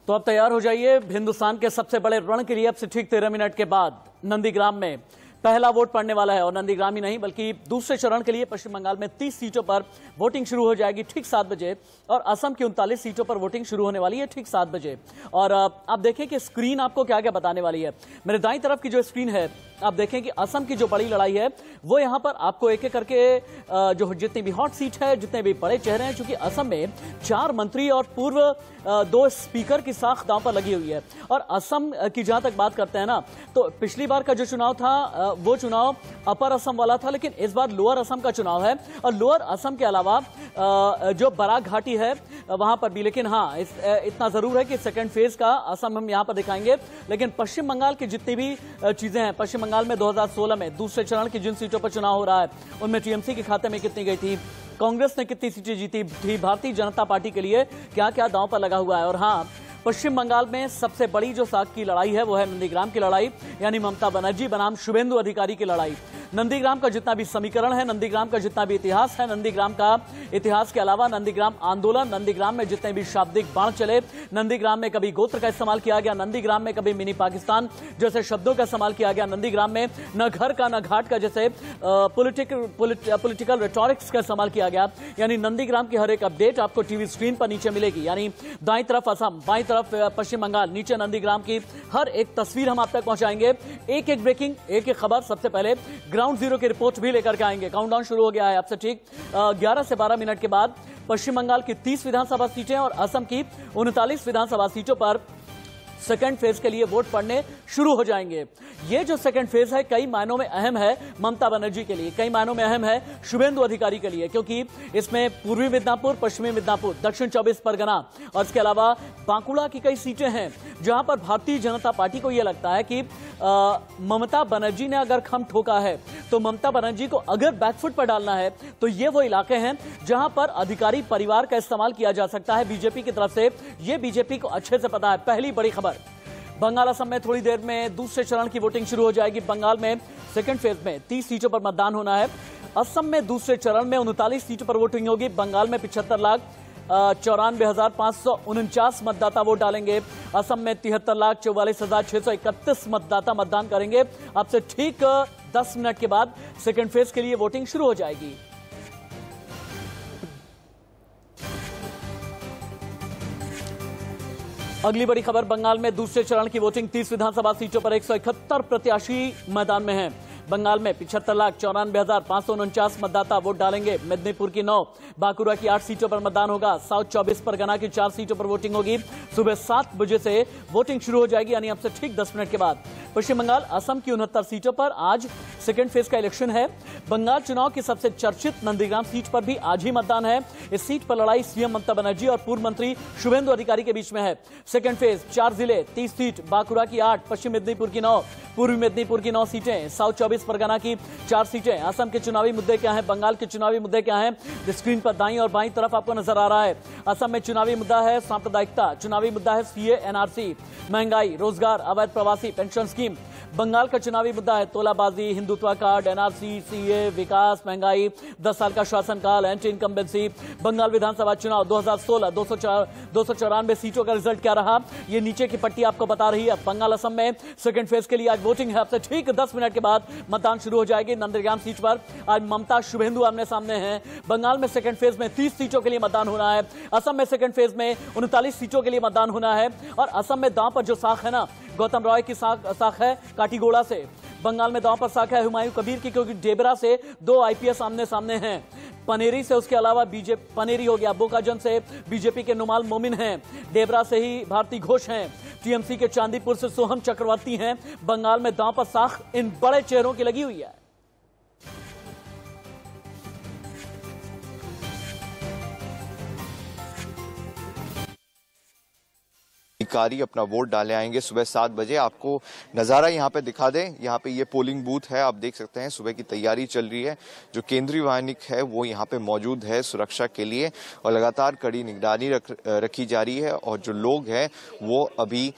तो अब तैयार हो जाइए हिंदुस्तान के सबसे बड़े रण के लिए। अब से ठीक 13 मिनट के बाद नंदीग्राम में पहला वोट पड़ने वाला है और नंदीग्राम ही नहीं बल्कि दूसरे चरण के लिए पश्चिम बंगाल में 30 सीटों पर वोटिंग शुरू हो जाएगी ठीक 7 बजे और असम की 39 सीटों पर वोटिंग शुरू होने वाली है ठीक 7 बजे। और आप देखें कि स्क्रीन आपको क्या क्या बताने वाली है। मेरे दाईं तरफ की जो स्क्रीन है आप देखें कि असम की जो बड़ी लड़ाई है वो यहां पर आपको एक एक करके जो जितनी भी हॉट सीट है, जितने भी बड़े चेहरे हैं, चूंकि असम में 4 मंत्री और पूर्व 2 स्पीकर की साख दांव पर लगी हुई है। और असम की जहां तक बात करते हैं ना, तो पिछली बार का जो चुनाव था वो चुनाव अपर असम वाला था, लेकिन इस बार लोअर असम का चुनाव है और लोअर असम के अलावा जो बराक घाटी है वहां पर भी। लेकिन हाँ, इतना जरूर है कि सेकेंड फेज का असम हम यहां पर दिखाएंगे। लेकिन पश्चिम बंगाल की जितनी भी चीजें हैं, पश्चिम बंगाल में 2016 में दूसरे चरण की जिन सीटों पर चुनाव हो रहा है उनमें टीएमसी के खाते में कितनी गई थी, कांग्रेस ने कितनी सीटें जीती थी, भारतीय जनता पार्टी के लिए क्या क्या दांव पर लगा हुआ है। और हाँ, पश्चिम बंगाल में सबसे बड़ी जो साख की लड़ाई है वो है नंदीग्राम की लड़ाई, यानी ममता बनर्जी बनाम शुभेंदु अधिकारी की लड़ाई। नंदीग्राम का जितना भी समीकरण है, नंदीग्राम का जितना भी इतिहास है, नंदीग्राम का इतिहास के अलावा नंदीग्राम आंदोलन, नंदीग्राम में जितने भी शाब्दिक बाण चले, नंदीग्राम में कभी गोत्र का इस्तेमाल किया गया, नंदीग्राम में कभी मिनी पाकिस्तान जैसे शब्दों का इस्तेमाल किया गया, नंदीग्राम में न घर का न घाट का जैसे पॉलिटिकल रेटोरिक्स का इस्तेमाल किया गया। यानी नंदीग्राम की हर एक अपडेट आपको टीवी स्क्रीन पर नीचे मिलेगी। यानी दाईं तरफ असम, बाईं तरफ पश्चिम बंगाल, नीचे नंदीग्राम की हर एक तस्वीर हम आप तक पहुंचाएंगे। एक एक ब्रेकिंग, एक एक खबर, सबसे पहले ग्राउंड जीरो की रिपोर्ट भी लेकर के आएंगे। काउंटडाउन शुरू हो गया है। अब से ठीक 11 से 12 मिनट के बाद पश्चिम बंगाल की 30 विधानसभा सीटें और असम की 39 विधानसभा सीटों पर सेकेंड फेज के लिए वोट पड़ने शुरू हो जाएंगे। ये जो सेकेंड फेज है कई मायनों में अहम है ममता बनर्जी के लिए, कई मायनों में अहम है शुभेंदु अधिकारी के लिए, क्योंकि इसमें पूर्वी मिदनापुर, पश्चिमी मिदनापुर, दक्षिण 24 परगना और इसके अलावा बांकुड़ा की कई सीटें हैं जहां पर भारतीय जनता पार्टी को यह लगता है कि ममता बनर्जी ने अगर खम ठोका है तो ममता बनर्जी को अगर बैकफुट पर डालना है तो ये वो इलाके हैं जहां पर अधिकारी परिवार का इस्तेमाल किया जा सकता है बीजेपी की तरफ से। ये बीजेपी को अच्छे से पता है। पहली बड़ी खबर, बंगाल असम में थोड़ी देर में दूसरे चरण की वोटिंग शुरू हो जाएगी। बंगाल में सेकंड फेज में 30 सीटों पर मतदान होना है। असम में दूसरे चरण में 39 सीटों पर वोटिंग होगी। बंगाल में 75,94,549 मतदाता वोट डालेंगे। असम में 73,44,631 मतदाता मतदान करेंगे। अब से ठीक 10 मिनट के बाद सेकंड फेज के लिए वोटिंग शुरू हो जाएगी। अगली बड़ी खबर, बंगाल में दूसरे चरण की वोटिंग, 30 विधानसभा सीटों पर 171 प्रत्याशी मैदान में हैं। बंगाल में 75,94,549 मतदाता वोट डालेंगे। मिदनीपुर की 9, बांकुड़ा की 8 सीटों पर मतदान होगा। साउथ 24 परगना की 4 सीटों पर वोटिंग होगी। सुबह 7 बजे से वोटिंग शुरू हो जाएगी, यानी अब से ठीक 10 मिनट के बाद। पश्चिम बंगाल, असम की 69 सीटों पर आज सेकेंड फेज का इलेक्शन है। बंगाल चुनाव की सबसे चर्चित नंदीग्राम सीट पर भी आज ही मतदान है। इस सीट पर लड़ाई सीएम ममता बनर्जी और पूर्व मंत्री शुभेंदु अधिकारी के बीच में है। सेकेंड फेज, 4 जिले, 30 सीट, बांकुड़ा की 8, पश्चिम मिदनीपुर की 9, पूर्वी मिदनीपुर की 9 सीटें, साउथ 24 परगना की 4 सीटें। असम के चुनावी मुद्दे क्या हैं, बंगाल के चुनावी मुद्दे क्या हैं, स्क्रीन पर दाईं और बाईं तरफ आपको नजर आ रहा है। असम में चुनावी मुद्दा है सांप्रदायिकता, चुनावी मुद्दा है सीए एनआरसी, महंगाई, रोजगार, अवैध प्रवासी, पेंशन स्कीम। बंगाल का चुनावी मुद्दा है तोलाबाजी, हिंदुत्व कार्ड, एनआरसी, सीए, विकास, महंगाई, 10 साल का शासनकाल, एंटी इनकम्बेंसी। बंगाल विधानसभा चुनाव 2016, 294 सीटों का रिजल्ट क्या रहा, ये नीचे की पट्टी आपको बता रही है। बंगाल असम में सेकंड फेज के लिए आज वोटिंग है। अब से ठीक 10 मिनट के बाद मतदान शुरू हो जाएगी। नंदीग्राम सीट पर आज ममता शुभेंदु आमने सामने हैं। बंगाल में सेकंड फेज में 30 सीटों के लिए मतदान होना है। असम में सेकंड फेज में 39 सीटों के लिए मतदान होना है। और असम में दांव पर जो साख है ना, गौतम रॉय की साख है काटीगोड़ा से। बंगाल में दांव पर साख है हुमायूं कबीर की, क्योंकि डेबरा से 2 आईपीएस आमने सामने हैं। पनेरी से उसके अलावा पनेरी हो गया, बोकाजन से बीजेपी के नुमाल मोमिन हैं। डेबरा से ही भारती घोष हैं। टीएमसी के चांदीपुर से सोहम चक्रवर्ती हैं। बंगाल में दांव पर साख इन बड़े चेहरों की लगी हुई है। अधिकारी अपना वोट डाले आएंगे सुबह 7 बजे। आपको नज़ारा यहाँ पे दिखा दें, यहाँ पे ये पोलिंग बूथ है, आप देख सकते हैं सुबह की तैयारी चल रही है। जो केंद्रीय वाहिनी है वो यहाँ पे मौजूद है सुरक्षा के लिए और लगातार कड़ी निगरानी रखी जा रही है। और जो लोग हैं वो अभी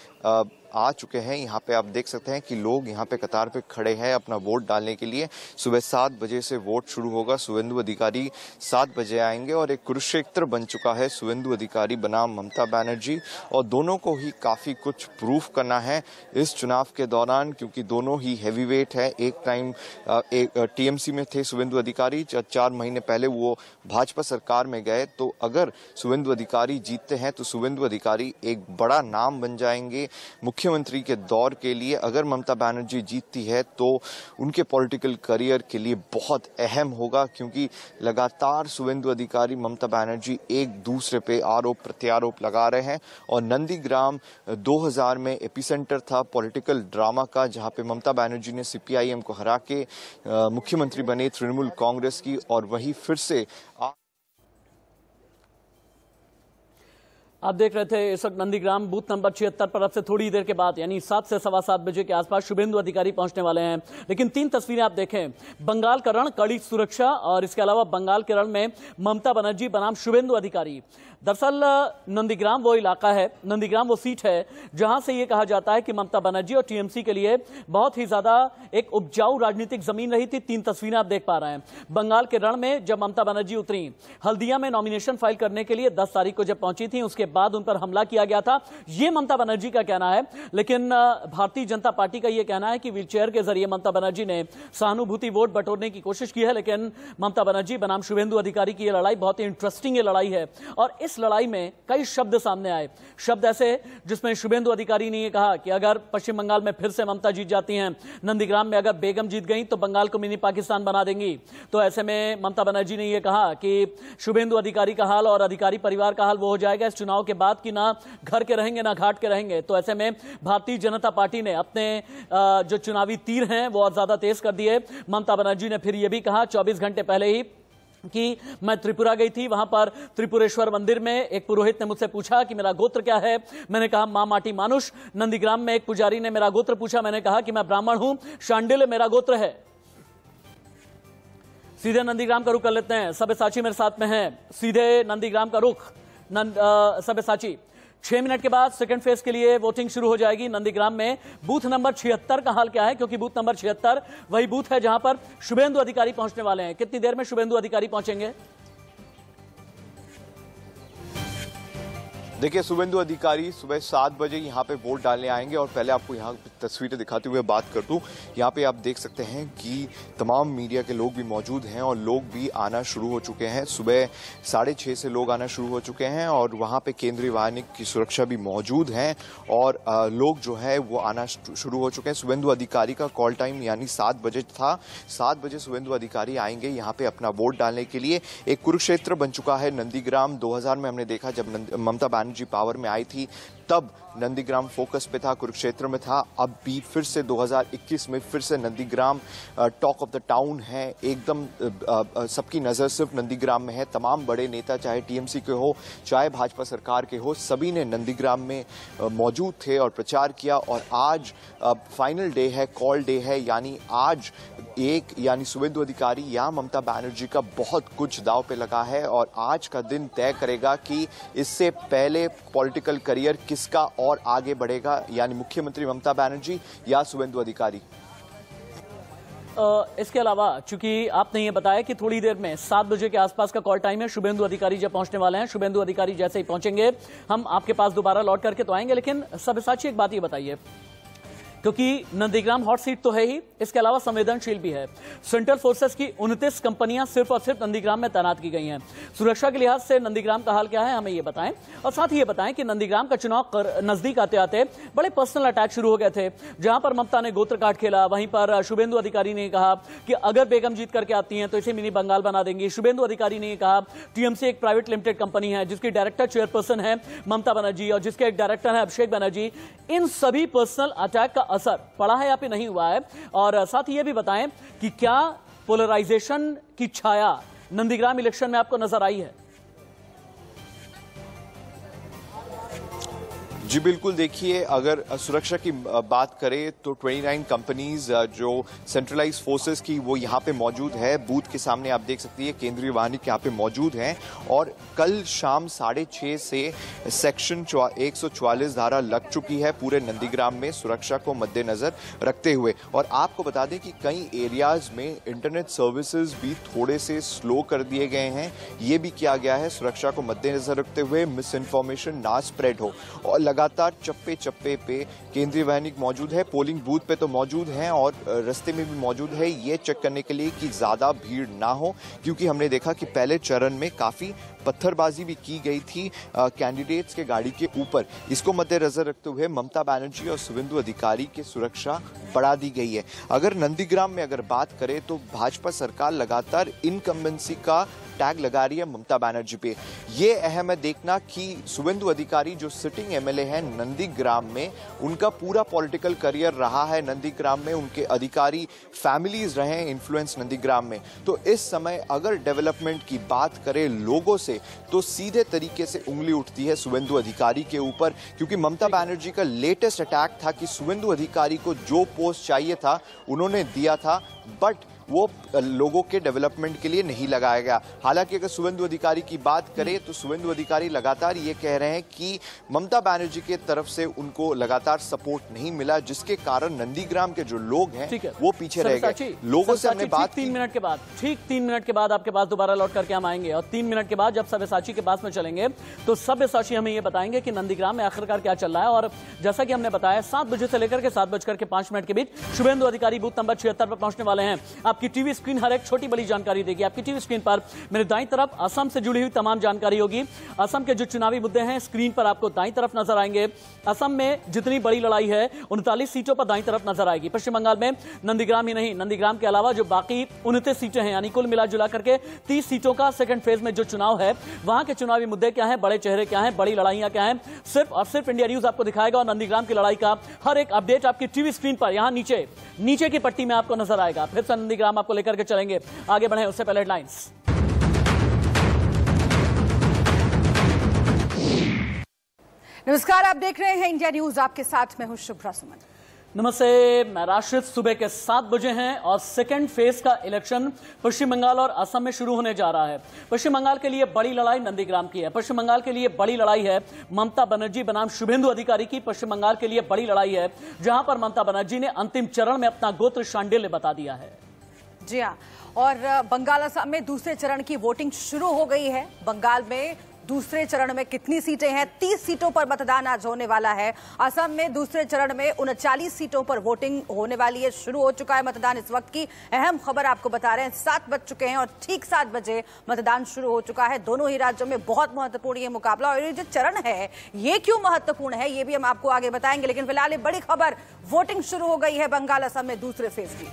आ चुके हैं। यहाँ पे आप देख सकते हैं कि लोग यहाँ पे कतार पे खड़े हैं अपना वोट डालने के लिए। सुबह 7 बजे से वोट शुरू होगा। शुभेंदु अधिकारी 7 बजे आएंगे और एक कुरुक्षेत्र बन चुका है शुभेंदु अधिकारी बनाम ममता बनर्जी, और दोनों को ही काफी कुछ प्रूफ करना है इस चुनाव के दौरान, क्योंकि दोनों ही हैवीवेट है। एक टाइम टीएमसी में थे शुभेंदु अधिकारी, 4 महीने पहले वो भाजपा सरकार में गए। तो अगर शुभेंदु अधिकारी जीतते हैं तो शुभेंदु अधिकारी एक बड़ा नाम बन जाएंगे मुख्यमंत्री के दौर के लिए। अगर ममता बनर्जी जीतती है तो उनके पॉलिटिकल करियर के लिए बहुत अहम होगा, क्योंकि लगातार शुभेंदु अधिकारी ममता बनर्जी एक दूसरे पे आरोप प्रत्यारोप लगा रहे हैं। और नंदीग्राम 2000 में एपिसेंटर था पॉलिटिकल ड्रामा का, जहां पे ममता बनर्जी ने सीपीआईएम को हरा के मुख्यमंत्री बने तृणमूल कांग्रेस की, और वही फिर से आप देख रहे थे इस वक्त नंदीग्राम बूथ नंबर 76 पर अब से थोड़ी देर के बाद यानी 7 से 7:15 बजे के आसपास शुभेंदु अधिकारी पहुंचने वाले हैं। लेकिन 3 तस्वीरें आप देखें, बंगाल का रण, कड़ी सुरक्षा, और इसके अलावा बंगाल के रण में ममता बनर्जी बनाम शुभेंदु अधिकारी। दरअसल नंदीग्राम वो इलाका है, नंदीग्राम वो सीट है जहां से ये कहा जाता है कि ममता बनर्जी और टीएमसी के लिए बहुत ही ज्यादा एक उपजाऊ राजनीतिक जमीन रही थी। 3 तस्वीरें आप देख पा रहे हैं। बंगाल के रण में जब ममता बनर्जी उतरी हल्दिया में नॉमिनेशन फाइल करने के लिए 10 तारीख को जब पहुंची थी, उसके बाद उन पर हमला किया गया था, ये ममता बनर्जी का कहना है। लेकिन भारतीय जनता पार्टी का यह कहना है कि व्हीलचेयर के जरिए ममता बनर्जी ने सहानुभूति वोट बटोरने की कोशिश की है। लेकिन ममता बनर्जी बनाम शुभेंदु अधिकारी की यह लड़ाई बहुत ही इंटरेस्टिंग ये लड़ाई है, और इस लड़ाई में कई शब्द सामने आए। शब्द ऐसे जिसमें शुभेंदु अधिकारी ने यह कहा कि अगर पश्चिम बंगाल में फिर से ममता जीत जाती हैं, नंदीग्राम में अगर बेगम जीत गई तो बंगाल को मिनी पाकिस्तान बना देंगी। तो ऐसे में ममता बनर्जी ने यह कहा कि शुभेंदु अधिकारी का हाल और अधिकारी परिवार का हाल वो हो जाएगा इस चुनाव के बाद कि ना घर के रहेंगे ना घाट के रहेंगे। तो ऐसे में भारतीय जनता पार्टी ने अपने जो चुनावी तीर हैं वो और ज्यादा तेज कर दिए। ममता बनर्जी ने फिर यह भी कहा 24 घंटे पहले ही कि मैं त्रिपुरा गई थी, वहां पर त्रिपुरेश्वर मंदिर में एक पुरोहित ने मुझसे पूछा कि मेरा गोत्र क्या है। मैंने कहा मां माटी मानुष। नंदीग्राम में एक पुजारी ने मेरा गोत्र पूछा, मैंने कहा कि मैं ब्राह्मण हूं, शांडिल्य मेरा गोत्र है। सीधे नंदीग्राम का रुख कर लेते हैं। सब्यसाची मेरे साथ में है, सीधे नंदीग्राम का रुख। सब्यसाची, 6 मिनट के बाद सेकंड फेज के लिए वोटिंग शुरू हो जाएगी। नंदीग्राम में बूथ नंबर 76 का हाल क्या है, क्योंकि बूथ नंबर 76 वही बूथ है जहां पर शुभेंदु अधिकारी पहुंचने वाले हैं। कितनी देर में शुभेंदु अधिकारी पहुंचेंगे? देखिए, शुभेंदु अधिकारी सुबह 7 बजे यहाँ पे वोट डालने आएंगे। और पहले आपको यहाँ तस्वीरें दिखाते हुए बात कर दूं, यहाँ पे आप देख सकते हैं कि तमाम मीडिया के लोग भी मौजूद हैं और लोग भी आना शुरू हो चुके हैं। सुबह 6:30 से लोग आना शुरू हो चुके हैं और वहाँ पे केंद्रीय वाहिनी की सुरक्षा भी मौजूद है और लोग जो है वो आना शुरू हो चुके हैं। शुभेंदु अधिकारी का कॉल टाइम यानी 7 बजे था। 7 बजे शुभेंदु अधिकारी आएंगे यहाँ पे अपना वोट डालने के लिए। एक कुरुक्षेत्र बन चुका है नंदीग्राम। 2000 में हमने देखा जब ममता बनर्जी पावर में आई थी तब नंदीग्राम फोकस पे था, कुरुक्षेत्र में था। अब भी फिर से 2021 में फिर से Nandigram talk of the town है। एकदम सबकी नजर सिर्फ नंदीग्राम में है। तमाम बड़े नेता चाहे टीएमसी के हो चाहे भाजपा सरकार के हो, सभी ने नंदीग्राम में मौजूद थे और प्रचार किया। और आज फाइनल डे है, कॉल डे है, यानी आज यानी शुभेंदु अधिकारी या ममता बनर्जी का बहुत कुछ दांव पे लगा है और आज का दिन तय करेगा कि इससे पहले पॉलिटिकल करियर किसका और आगे बढ़ेगा, यानी मुख्यमंत्री ममता बनर्जी या शुभेंदु अधिकारी। इसके अलावा चूंकि आपने ये बताया कि थोड़ी देर में 7 बजे के आसपास का कॉल टाइम है, शुभेंदु अधिकारी जब पहुंचने वाले हैं, शुभेंदु अधिकारी जैसे ही पहुंचेंगे हम आपके पास दोबारा लौट करके तो आएंगे। लेकिन सब्यसाची एक बात ये बताइए, क्योंकि नंदीग्राम हॉट सीट तो है ही, इसके अलावा संवेदनशील भी है। सेंट्रल फोर्सेस की 29 कंपनियां सिर्फ और सिर्फ नंदीग्राम में तैनात की गई हैं। सुरक्षा के लिहाज से नंदीग्राम का हाल क्या है, हमें ये बताएं। और साथ ही ये बताएं कि नंदीग्राम का चुनाव नजदीक आते आते बड़े पर्सनल अटैक शुरू हो गए थे, जहां पर ममता ने गोत्र काट खेला। वहीं पर शुभेंदु अधिकारी ने कहा कि अगर बेगम जीत करके आती हैं तो इसे मिनी बंगाल बना देंगी। शुभेंदु अधिकारी ने कहा टीएमसी एक प्राइवेट लिमिटेड कंपनी है जिसकी डायरेक्टर चेयरपर्सन है ममता बनर्जी और जिसके एक डायरेक्टर है अभिषेक बनर्जी। इन सभी पर्सनल अटैक का असर पड़ा है या फिर नहीं हुआ है? और साथ ही यह भी बताएं कि क्या पोलराइजेशन की छाया नंदीग्राम इलेक्शन में आपको नजर आई है? जी बिल्कुल, देखिए अगर सुरक्षा की बात करें तो 29 कंपनीज जो सेंट्रलाइज फोर्सेस की वो यहाँ पे मौजूद है। बूथ के सामने आप देख सकती है केंद्रीय वाहिनी यहाँ पे मौजूद हैं और कल शाम 6:30 से सेक्शन 144 धारा लग चुकी है पूरे नंदीग्राम में सुरक्षा को मद्देनजर रखते हुए। और आपको बता दें कि कई एरियाज में इंटरनेट सर्विसेज भी थोड़े से स्लो कर दिए गए हैं। ये भी किया गया है सुरक्षा को मद्देनजर रखते हुए मिस इन्फॉर्मेशन ना स्प्रेड हो। और लगातार चप्पे चप्पे पे केंद्रीय वाहिनी मौजूद है, पोलिंग बूथ पे तो मौजूद हैं और रास्ते में भी मौजूद है, ये चेक करने के लिए कि ज्यादा भीड़ ना हो, क्योंकि हमने देखा कि पहले चरण में काफी पत्थरबाजी भी की गई थी कैंडिडेट्स के गाड़ी के ऊपर। इसको मद्देनजर रखते हुए ममता बनर्जी और शुभेंदु अधिकारी की सुरक्षा बढ़ा दी गई है। अगर नंदीग्राम में अगर बात करें तो भाजपा सरकार लगातार इनकम्बेंसी का टैग लगा रही है ममता बनर्जी पे। ये अहम है देखना कि शुभेंदु अधिकारी जो सिटिंग एमएलए हैं नंदीग्राम में, उनका पूरा पॉलिटिकल करियर रहा है नंदीग्राम में, उनके अधिकारी फैमिलीज रहे हैं इन्फ्लुएंस नंदीग्राम में। तो इस समय अगर डेवलपमेंट की बात करें लोगों से तो सीधे तरीके से उंगली उठती है शुभेंदु अधिकारी के ऊपर, क्योंकि ममता बनर्जी का लेटेस्ट अटैक था कि शुभेंदु अधिकारी को जो पोस्ट चाहिए था उन्होंने दिया था, बट वो लोगों के डेवलपमेंट के लिए नहीं लगाया गया। हालांकि अगर शुभेंदु अधिकारी की बात करें तो शुभेंदु अधिकारी लगातार ये कह रहे हैं कि ममता बनर्जी के तरफ से उनको लगातार सपोर्ट नहीं मिला, जिसके कारण नंदीग्राम के जो लोग हैं वो पीछे रह गए। लोगों से हमने बात 3 मिनट के बाद, ठीक 3 मिनट के बाद आपके पास दोबारा लौट करके हम आएंगे और 3 मिनट के बाद जब सब्यसाची के पास में चलेंगे तो सब्यसाची हमें ये बताएंगे कि नंदीग्राम में आखिरकार क्या चल रहा है। और जैसा कि हमने बताया 7 बजे से लेकर के 7:05 के बीच शुभेंदु अधिकारी बूथ नंबर 76 पर पहुंचने वाले हैं। आपकी टीवी स्क्रीन हर एक छोटी बड़ी जानकारी देगी। आपकी टीवी स्क्रीन पर मेरे दाईं तरफ असम से जुड़ी हुई तमाम जानकारी होगी। असम के जो चुनावी मुद्दे हैं स्क्रीन पर आपको दाईं तरफ नजर आएंगे। असम में जितनी बड़ी लड़ाई है 39 सीटों पर दाईं तरफ नजर आएगी। पश्चिम बंगाल में नंदीग्राम ही नहीं, नंदीग्राम के अलावा जो बाकी 29 सीटें हैं यानी कुल मिला जुला करके 30 सीटों का सेकंड फेज में जो चुनाव है वहां के चुनावी मुद्दे क्या हैं, बड़े चेहरे क्या हैं, बड़ी लड़ाइयां क्या हैं, सिर्फ और सिर्फ इंडिया न्यूज आपको दिखाएगा। और नंदीग्राम की लड़ाई का हर एक अपडेट आपकी टीवी स्क्रीन पर यहां नीचे की पट्टी में आपको नजर आएगा। फिर से नंदीग्राम आपको लेकर के चलेंगे, आगे बढ़े उससे पहले हेडलाइंस। नमस्कार, आप देख रहे हैं इंडिया न्यूज, आपके साथ मैं हूं शुभ्रा सुमन। नमस्ते, मैं राशिद। सुबह के 7 बजे हैं और सेकेंड फेज का इलेक्शन पश्चिम बंगाल और असम में शुरू होने जा रहा है। पश्चिम बंगाल के लिए बड़ी लड़ाई नंदीग्राम की है। पश्चिम बंगाल के लिए बड़ी लड़ाई है ममता बनर्जी बनाम शुभेंदु अधिकारी की। पश्चिम बंगाल के लिए बड़ी लड़ाई है जहां पर ममता बनर्जी ने अंतिम चरण में अपना गोत्र शांडिल्य बता दिया है। जी हाँ, और बंगाल असम में दूसरे चरण की वोटिंग शुरू हो गई है। बंगाल में दूसरे चरण में कितनी सीटें हैं? 30 सीटों पर मतदान आज होने वाला है। असम में दूसरे चरण में 39 सीटों पर वोटिंग होने वाली है। शुरू हो चुका है मतदान। इस वक्त की अहम खबर आपको बता रहे हैं, 7 बज चुके हैं और ठीक 7 बजे मतदान शुरू हो चुका है। दोनों ही राज्यों में बहुत महत्वपूर्ण ये मुकाबला, और ये जो चरण है ये क्यों महत्वपूर्ण है ये भी हम आपको आगे बताएंगे। लेकिन फिलहाल ये बड़ी खबर, वोटिंग शुरू हो गई है बंगाल असम में दूसरे फेज की।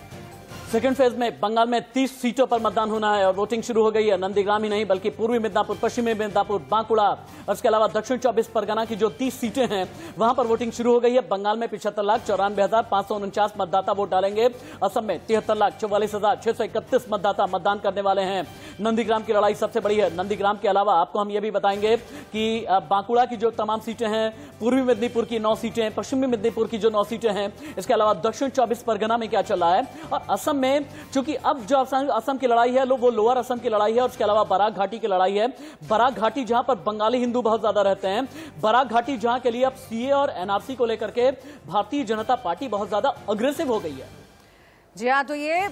सेकेंड फेज में बंगाल में 30 सीटों पर मतदान होना है और वोटिंग शुरू हो गई है। नंदीग्राम ही नहीं बल्कि पूर्वी मिदनापुर, पश्चिमी मिदनापुर, बांकुड़ा और इसके अलावा दक्षिण 24 परगना की जो 30 सीटें हैं वहां पर वोटिंग शुरू हो गई है। बंगाल में 75,94,549 मतदाता वोट डालेंगे। असम में 73,44,631 मतदाता मतदान करने वाले हैं। नंदीग्राम की लड़ाई सबसे बड़ी है। नंदीग्राम के अलावा आपको हम ये भी बताएंगे कि बांकुड़ा की जो तमाम सीटें हैं, पूर्वी मिदनीपुर की 9 सीटें, पश्चिमी मिदनीपुर की जो 9 सीटें हैं, इसके अलावा दक्षिण 24 परगना में क्या चल रहा है। और असम में चूंकि अब जो असम की लड़ाई है वो लोअर असम की लड़ाई है और उसके अलावा बराक घाटी की लड़ाई है। बराक घाटी जहां पर बंगाली हिंदू बहुत ज्यादा रहते हैं, बराक घाटी जहां के लिए अब सीए और एनआरसी को लेकर के भारतीय जनता पार्टी बहुत ज्यादा अग्रेसिव हो गई है। जी हाँ, तो ये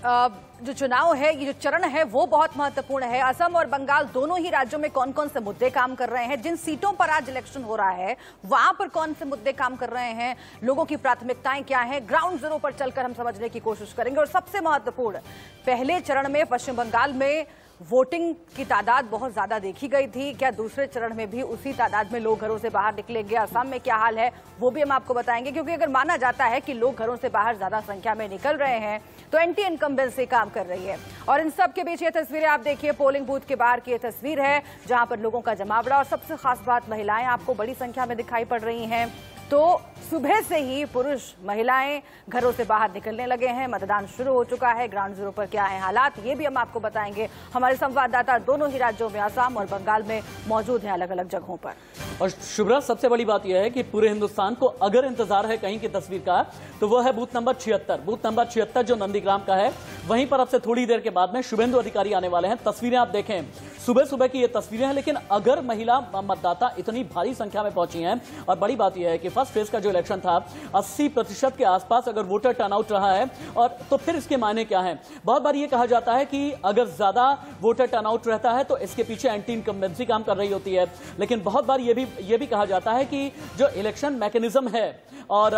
जो चुनाव है, ये जो चरण है वो बहुत महत्वपूर्ण है। असम और बंगाल दोनों ही राज्यों में कौन कौन से मुद्दे काम कर रहे हैं, जिन सीटों पर आज इलेक्शन हो रहा है वहां पर कौन से मुद्दे काम कर रहे हैं, लोगों की प्राथमिकताएं क्या हैं, ग्राउंड जीरो पर चलकर हम समझने की कोशिश करेंगे। और सबसे महत्वपूर्ण, पहले चरण में पश्चिम बंगाल में वोटिंग की तादाद बहुत ज्यादा देखी गई थी, क्या दूसरे चरण में भी उसी तादाद में लोग घरों से बाहर निकलेंगे? असम में क्या हाल है वो भी हम आपको बताएंगे, क्योंकि अगर माना जाता है कि लोग घरों से बाहर ज्यादा संख्या में निकल रहे हैं तो एंटी इनकम्बेंसी काम कर रही है। और इन सब के बीच ये तस्वीरें आप देखिए, पोलिंग बूथ के बाहर की ये तस्वीर है जहां पर लोगों का जमावड़ा, और सबसे खास बात, महिलाएं आपको बड़ी संख्या में दिखाई पड़ रही हैं। तो सुबह से ही पुरुष महिलाएं घरों से बाहर निकलने लगे हैं। मतदान शुरू हो चुका है। ग्राउंड जीरो पर क्या है हालात ये भी हम आपको बताएंगे। हमारे संवाददाता दोनों ही राज्यों में, असम और बंगाल में मौजूद हैं अलग अलग जगहों पर। और शुभ्रा, सबसे बड़ी बात यह है कि पूरे हिंदुस्तान को अगर इंतजार है कहीं की तस्वीर का, तो वह है बूथ नंबर 76। बूथ नंबर 76 जो नंदीग्राम का है, वहीं पर अब से थोड़ी देर के बाद में शुभेंदु अधिकारी आने वाले हैं। तस्वीरें आप देखें, सुबह सुबह की ये तस्वीरें हैं, लेकिन अगर महिला मतदाता इतनी भारी संख्या में पहुंची हैं, और बड़ी बात यह है कि फर्स्ट फेज का जो इलेक्शन था 80% के आसपास अगर वोटर टर्नआउट रहा है, और तो फिर इसके मायने क्या है। बहुत बार ये कहा जाता है कि अगर ज्यादा वोटर टर्नआउट रहता है तो इसके पीछे एंटी इनकम्बेंसी काम कर रही होती है, लेकिन बहुत बार ये भी कहा जाता है कि जो इलेक्शन मैकेनिज्म है और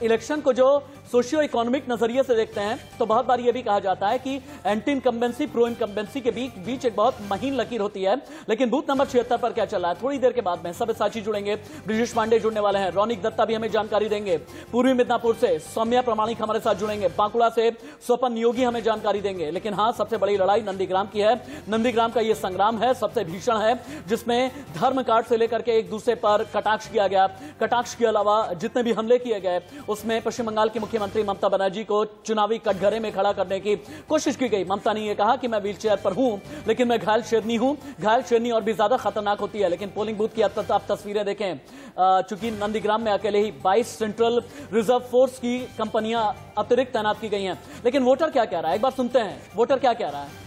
इलेक्शन को जो सोशियो इकोनॉमिक नजरिए से देखते हैं, तो बहुत बार यह भी कहा जाता है कि एंटी इनकम्बेंसी प्रो इनकम्बेंसी के बीच एक बहुत महीन लकीर होती है। लेकिन बूथ नंबर 76 पर क्या चल रहा है, थोड़ी देर के बाद में सब साथी जुड़ेंगे। ब्रिजेश पांडे जुड़ने वाले हैं, रौनिक दत्ता भी हमें जानकारी देंगे, पूर्वी मिदनापुर से सौम्या प्रमाणिक हमारे साथ जुड़ेंगे, बांकुड़ा से स्वपन नियोगी हमें जानकारी देंगे। लेकिन हाँ, सबसे बड़ी लड़ाई नंदीग्राम की है। नंदीग्राम का यह संग्राम है, सबसे भीषण है, जिसमें धर्म कार्ड से लेकर के एक दूसरे पर कटाक्ष किया गया। कटाक्ष के अलावा जितने भी हमले किए गए, उसमें पश्चिम बंगाल की मुख्यमंत्री ममता बनर्जी को चुनावी कटघरे में खड़ा करने की कोशिश की गई। ममता ने यह कहा कि मैं व्हीलचेयर पर हूं, लेकिन मैं घायल शेरनी हूं। घायल शेरनी और भी ज्यादा खतरनाक होती है। लेकिन पोलिंग बूथ की आप तस्वीरें देखें, चूंकि नंदीग्राम में अकेले ही 22 सेंट्रल रिजर्व फोर्स की कंपनियां अतिरिक्त तैनात की गई हैं। लेकिन वोटर क्या कह रहा है, एक बार सुनते हैं वोटर क्या कह रहा है।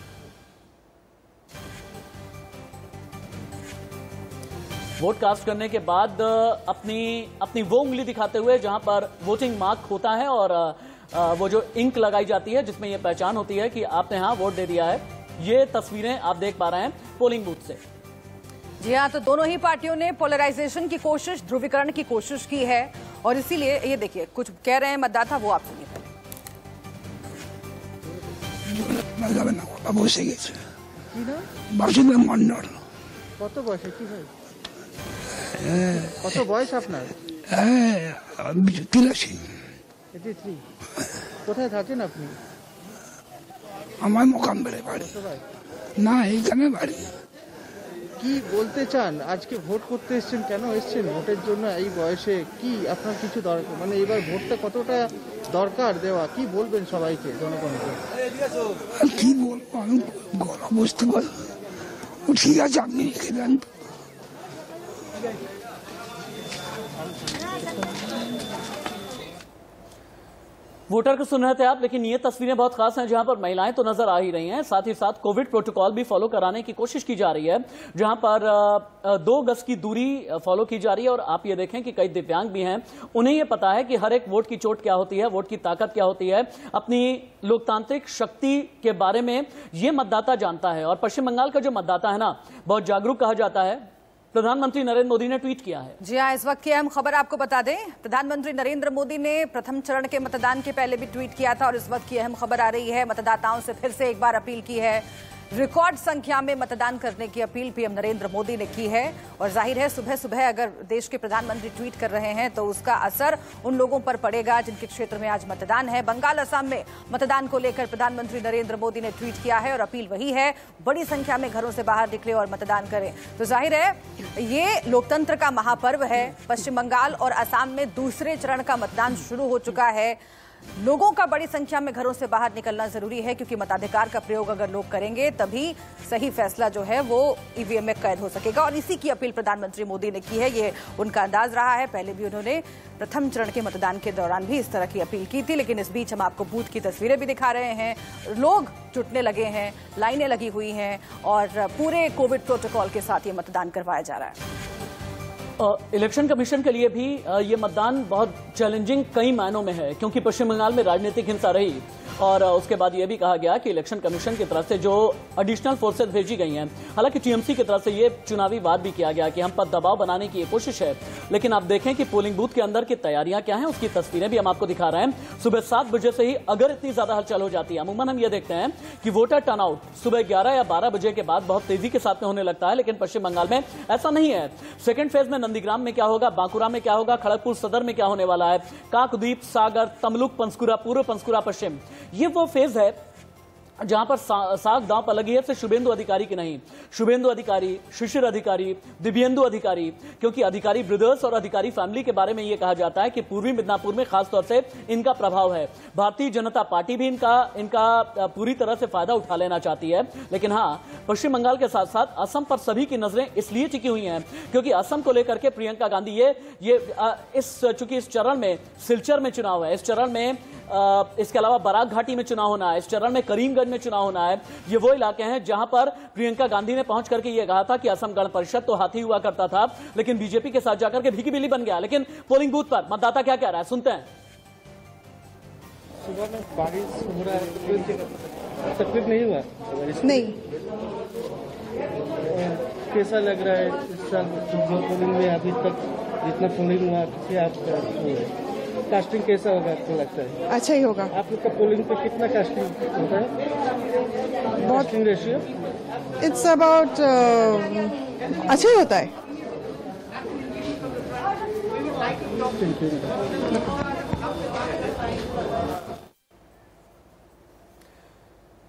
वोट कास्ट करने के बाद अपनी वो उंगली दिखाते हुए जहां पर वोटिंग मार्क होता है और वो जो इंक लगाई जाती है जिसमें यह पहचान होती है कि आपने हाँ वोट दे दिया है, ये तस्वीरें आप देख पा रहे हैं पोलिंग बूथ से। जी हाँ, तो दोनों ही पार्टियों ने पोलराइजेशन की कोशिश, ध्रुवीकरण की कोशिश की है, और इसीलिए ये देखिए कुछ कह रहे हैं मतदाता, वो आप सुनिए पहले। কত বয়স কি ভাই, কত বয়স আপনার? 83। কোথায় থাকেন আপনি? আমার মোকামবেড়ে বাড়ি না, এইখানে বাড়ি। কি বলতে চান, আজকে ভোট করতে এসেছেন, কেন এসেছেন ভোটের জন্য? এই বয়সে কি আপনার কিছু দরকার, মানে এবার ভোটটা কতটা দরকার দেওয়া, কি বলবেন সবাইকে, জনগণকে? কি বলবো, আমি গলা বুঝতে পারি। ঠিক আছে, আপনি লিখে দেন। वोटर को सुन रहे थे आप, लेकिन ये तस्वीरें बहुत खास हैं जहां पर महिलाएं तो नजर आ ही रही हैं, साथ ही साथ कोविड प्रोटोकॉल भी फॉलो कराने की कोशिश की जा रही है, जहां पर 2 गज की दूरी फॉलो की जा रही है। और आप ये देखें कि कई दिव्यांग भी हैं, उन्हें ये पता है कि हर एक वोट की चोट क्या होती है, वोट की ताकत क्या होती है, अपनी लोकतांत्रिक शक्ति के बारे में ये मतदाता जानता है। और पश्चिम बंगाल का जो मतदाता है ना, बहुत जागरूक कहा जाता है। प्रधानमंत्री नरेंद्र मोदी ने ट्वीट किया है। जी हाँ, इस वक्त की अहम खबर आपको बता दें, प्रधानमंत्री नरेंद्र मोदी ने प्रथम चरण के मतदान के पहले भी ट्वीट किया था, और इस वक्त की अहम खबर आ रही है, मतदाताओं से फिर से एक बार अपील की है। रिकॉर्ड संख्या में मतदान करने की अपील पीएम नरेंद्र मोदी ने की है। और जाहिर है, सुबह सुबह अगर देश के प्रधानमंत्री ट्वीट कर रहे हैं तो उसका असर उन लोगों पर पड़ेगा जिनके क्षेत्र में आज मतदान है। बंगाल, असम में मतदान को लेकर प्रधानमंत्री नरेंद्र मोदी ने ट्वीट किया है और अपील वही है, बड़ी संख्या में घरों से बाहर निकले और मतदान करें। तो जाहिर है, ये लोकतंत्र का महापर्व है। पश्चिम बंगाल और असम में दूसरे चरण का मतदान शुरू हो चुका है। लोगों का बड़ी संख्या में घरों से बाहर निकलना जरूरी है, क्योंकि मताधिकार का प्रयोग अगर लोग करेंगे तभी सही फैसला जो है वो ईवीएम में कैद हो सकेगा। और इसी की अपील प्रधानमंत्री मोदी ने की है, ये उनका अंदाज रहा है। पहले भी उन्होंने प्रथम चरण के मतदान के दौरान भी इस तरह की अपील की थी, लेकिन इस बीच हम आपको बूथ की तस्वीरें भी दिखा रहे हैं। लोग जुटने लगे हैं, लाइनें लगी हुई हैं और पूरे कोविड प्रोटोकॉल के साथ ये मतदान करवाया जा रहा है। इलेक्शन कमीशन के लिए भी ये मतदान बहुत चैलेंजिंग कई मायनों में है, क्योंकि पश्चिम बंगाल में राजनीतिक हिंसा रही और उसके बाद ये भी कहा गया कि इलेक्शन कमीशन की तरफ से जो एडिशनल फोर्सेज भेजी गई हैं, हालांकि टीएमसी की तरफ से ये चुनावी वाद भी किया गया कि हम पर दबाव बनाने की ये कोशिश है। लेकिन आप देखें कि पोलिंग बूथ के अंदर की तैयारियां क्या हैं, उसकी तस्वीरें भी हम आपको दिखा रहे हैं। सुबह 7 बजे से ही अगर इतनी ज्यादा हलचल हो जाती है, अमूमन हम ये देखते हैं कि वोटर टर्नआउट सुबह 11 या 12 बजे के बाद बहुत तेजी के साथ में होने लगता है, लेकिन पश्चिम बंगाल में ऐसा नहीं है। सेकेंड फेज में नंदीग्राम में क्या होगा, बांकुरा में क्या होगा, खड़गपुर सदर में क्या होने वाला है, काकद्वीप, सागर, तमलुक, पंसकुरा पूर्व, पंसकुरा पश्चिम, ये वो फेज है जहां पर साग दांव पर लगी है सिर्फ शुभेंदु अधिकारी की नहीं, शुभेंदु अधिकारी, शिशिर अधिकारी, दिव्येंदु अधिकारी, क्योंकि अधिकारी ब्रदर्स और अधिकारी फैमिली के बारे में यह कहा जाता है कि पूर्वी मिदनापुर में खासतौर से इनका प्रभाव है। भारतीय जनता पार्टी भी इनका पूरी तरह से फायदा उठा लेना चाहती है। लेकिन हाँ, पश्चिम बंगाल के साथ साथ असम पर सभी की नजरें इसलिए टिकी हुई हैं क्योंकि असम को लेकर के प्रियंका गांधी चूंकि इस चरण में सिलचर में चुनाव है, इस चरण में इसके अलावा बराक घाटी में चुनाव होना है, इस चरण में करीमगंज में चुनाव होना है। ये वो इलाके हैं जहां पर प्रियंका गांधी ने पहुंच करके ये कहा था कि असम गण परिषद तो हाथी हुआ करता था, लेकिन बीजेपी के साथ जाकर के भीगी बिल्ली बन गया। लेकिन पोलिंग बूथ पर मतदाता क्या कह रहा है, सुनते हैं। सुबह में बारिश हो रहा है, तकलीफ नहीं हुआ? नहीं। कैसा लग रहा है इस साल पोलिंग में? अभी तक जितना पोलिंग हुआ कास्टिंग कैसा होगा आपको लगता है? अच्छा ही होगा। आप लोग का पोलिंग पे कितना कास्टिंग होता है? बहुत रेशियो इट्स अबाउट अच्छा ही होता है।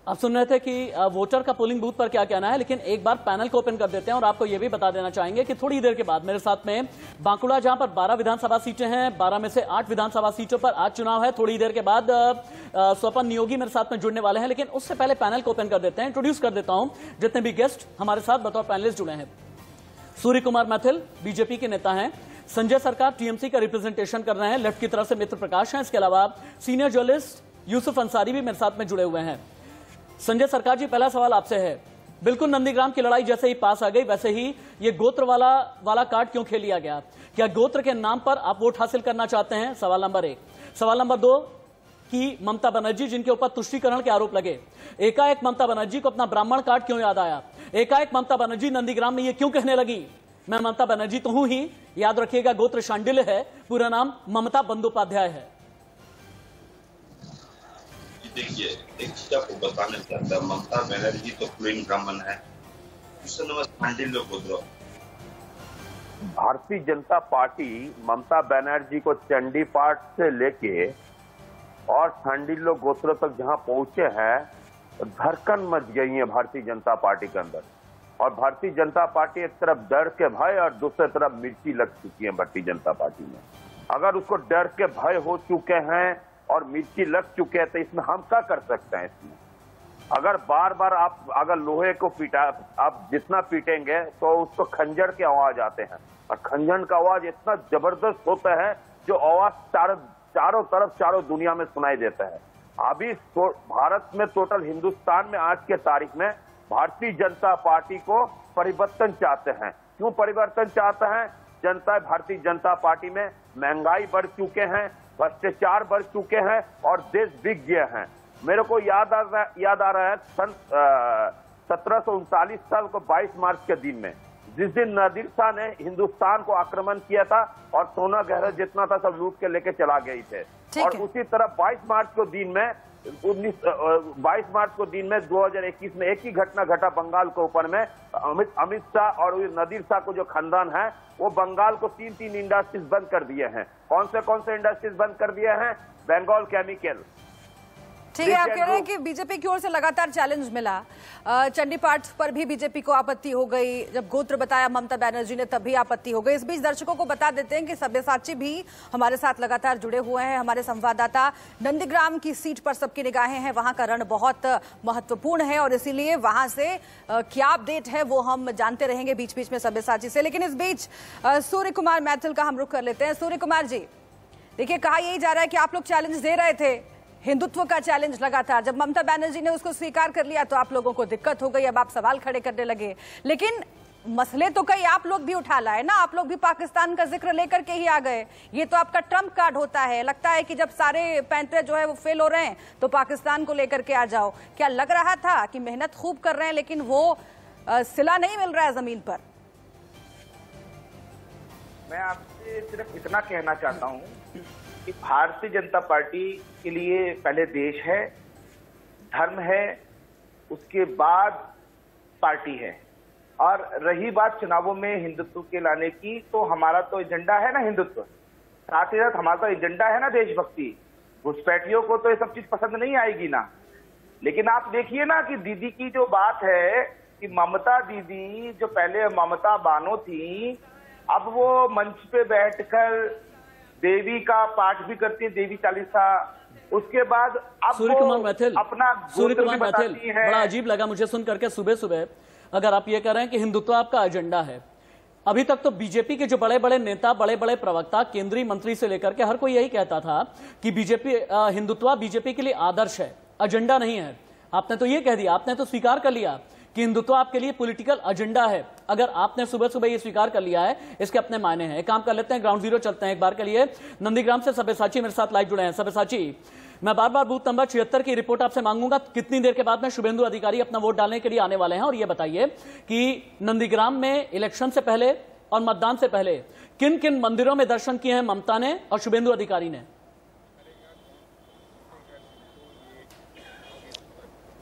आप सुन रहे थे कि वोटर का पोलिंग बूथ पर क्या कहना है, लेकिन एक बार पैनल को ओपन कर देते हैं और आपको यह भी बता देना चाहेंगे कि थोड़ी देर के बाद मेरे साथ में बांकुड़ा, जहां पर 12 विधानसभा सीटें हैं, 12 में से 8 विधानसभा सीटों पर आज चुनाव है। थोड़ी देर के बाद स्वपन नियोगी मेरे साथ में जुड़ने वाले हैं, लेकिन उससे पहले पैनल को ओपन कर देते हैं। इंट्रोड्यूस कर देता हूं जितने भी गेस्ट हमारे साथ बतौर पैनलिस्ट जुड़े हैं। सूर्य कुमार मैथिल बीजेपी के नेता हैं, संजय सरकार टीएमसी का रिप्रेजेंटेशन कर रहे हैं, लेफ्ट की तरफ से मित्र प्रकाश हैं, इसके अलावा सीनियर जर्नलिस्ट यूसुफ अंसारी भी मेरे साथ में जुड़े हुए हैं। संजय सरकार जी, पहला सवाल आपसे है, बिल्कुल नंदीग्राम की लड़ाई जैसे ही पास आ गई वैसे ही ये गोत्र वाला कार्ड क्यों खेल लिया गया? क्या गोत्र के नाम पर आप वोट हासिल करना चाहते हैं? सवाल नंबर 1। सवाल नंबर 2 कि ममता बनर्जी जिनके ऊपर तुष्टीकरण के आरोप लगे, एकाएक ममता बनर्जी को अपना ब्राह्मण कार्ड क्यों याद आया? एकाएक ममता बनर्जी नंदीग्राम में ये क्यों कहने लगी, मैं ममता बनर्जी तो हूं ही, याद रखिएगा गोत्र शांडिल्य है, पूरा नाम ममता बंदोपाध्याय है। देखिए, एक चीज आपको बताना चाहता है, ममता बनर्जी तो प्लेन ब्राह्मण है, भारतीय जनता पार्टी ममता बनर्जी को चंडी पाठ से लेके और सांडिल्य गोत्र तक जहां पहुंचे हैं, धड़कन मच गई है भारतीय जनता पार्टी के अंदर। और भारतीय जनता पार्टी एक तरफ डर के भय और दूसरी तरफ मिर्ची लग चुकी है भारतीय जनता पार्टी में। अगर उसको डर के भय हो चुके हैं और मिर्ची लग चुके हैं तो इसमें हम क्या कर सकते हैं? इसमें अगर बार बार आप अगर लोहे को आप जितना पीटेंगे तो उसको खंजर के आवाज आते हैं, और खंजर का आवाज इतना जबरदस्त होता है जो आवाज चारों तरफ चारों दुनिया में सुनाई देता है। अभी भारत में टोटल हिंदुस्तान में आज के तारीख में भारतीय जनता पार्टी को परिवर्तन चाहते हैं। क्यों परिवर्तन चाहते हैं? जनता भारतीय जनता पार्टी में महंगाई बढ़ चुके हैं, भ्रष्टाचार बढ़ चुके हैं और देश बिक गए हैं। मेरे को याद आ रहा है सन 1739 साल को 22 मार्च के दिन में, जिस दिन नादिर शाह ने हिंदुस्तान को आक्रमण किया था और सोना गहना जितना था सब लूट के लेके चला गए थे। और उसी तरह 22 मार्च को दिन में 2021 में एक ही घटना घटा बंगाल के ऊपर में। अमित शाह और नादिर शाह को जो खानदान है वो बंगाल को 3 इंडस्ट्रीज बंद कर दिए हैं। कौन से इंडस्ट्रीज बंद कर दिए हैं? बंगाल केमिकल। ठीक है, आप कह रहे हैं कि बीजेपी की ओर से लगातार चैलेंज मिला, चंडी पाठ पर भी बीजेपी को आपत्ति हो गई, जब गोत्र बताया ममता बनर्जी ने तब भी आपत्ति हो गई। इस बीच दर्शकों को बता देते हैं कि सब्यसाची भी हमारे साथ लगातार जुड़े हुए हैं, हमारे संवाददाता। नंदीग्राम की सीट पर सबकी निगाहें हैं, वहां का रण बहुत महत्वपूर्ण है और इसीलिए वहां से क्या अपडेट है वो हम जानते रहेंगे बीच बीच में सब्यसाची से। लेकिन इस बीच सूर्य कुमार मैथिल का हम रुख कर लेते हैं। सूर्य कुमार जी, देखिए, कहा यही जा रहा है कि आप लोग चैलेंज दे रहे थे, हिंदुत्व का चैलेंज लगातार, जब ममता बनर्जी ने उसको स्वीकार कर लिया तो आप लोगों को दिक्कत हो गई, अब आप सवाल खड़े करने लगे। लेकिन मसले तो कई आप लोग भी उठा लाए ना, आप लोग भी पाकिस्तान का जिक्र लेकर के ही आ गए। ये तो आपका ट्रम्प कार्ड होता है, लगता है कि जब सारे पैंतरे जो है वो फेल हो रहे हैं तो पाकिस्तान को लेकर के आ जाओ। क्या लग रहा था कि मेहनत खूब कर रहे हैं लेकिन वो सिला नहीं मिल रहा है जमीन पर? मैं आपसे सिर्फ इतना कहना चाहता हूँ कि भारतीय जनता पार्टी के लिए पहले देश है, धर्म है, उसके बाद पार्टी है। और रही बात चुनावों में हिंदुत्व के लाने की, तो हमारा तो एजेंडा है ना हिंदुत्व, साथ ही साथ हमारा तो एजेंडा है ना देशभक्ति। घुसपैठियों को तो ये सब चीज पसंद नहीं आएगी ना। लेकिन आप देखिए ना कि दीदी की जो बात है कि ममता दीदी जो पहले ममता बानो थी, अब वो मंच पे बैठकर देवी का पाठ भी करती है, देवी चालीसा। उसके बाद अब सूर्य कुमार मैथिल, अपना सूर्य कुमार गोत्र मैथिल, बताती है। बड़ा अजीब लगा मुझे सुन करके सुबह सुबह, अगर आप ये कह रहे हैं कि हिंदुत्व आपका एजेंडा है, अभी तक तो बीजेपी के जो बड़े बड़े नेता, बड़े बड़े प्रवक्ता, केंद्रीय मंत्री से लेकर के हर कोई यही कहता था कि बीजेपी हिंदुत्व बीजेपी के लिए आदर्श है, एजेंडा नहीं है। आपने तो ये कह दिया, आपने तो स्वीकार कर लिया कि हिंदुत्व आपके लिए पॉलिटिकल एजेंडा है। अगर आपने सुबह सुबह ये स्वीकार कर लिया है, इसके अपने मायने हैं। एक काम कर लेते हैं, ग्राउंड जीरो चलते हैं एक बार के लिए। नंदीग्राम से सब्यसाची मेरे साथ लाइव जुड़े हैं। सब्यसाची, मैं बार बार बूथ नंबर 76 की रिपोर्ट आपसे मांगूंगा, कितनी देर के बाद में शुभेंदु अधिकारी अपना वोट डालने के लिए आने वाले हैं। और ये बताइए कि नंदीग्राम में इलेक्शन से पहले और मतदान से पहले किन किन मंदिरों में दर्शन किए हैं ममता ने और शुभेंदु अधिकारी ने?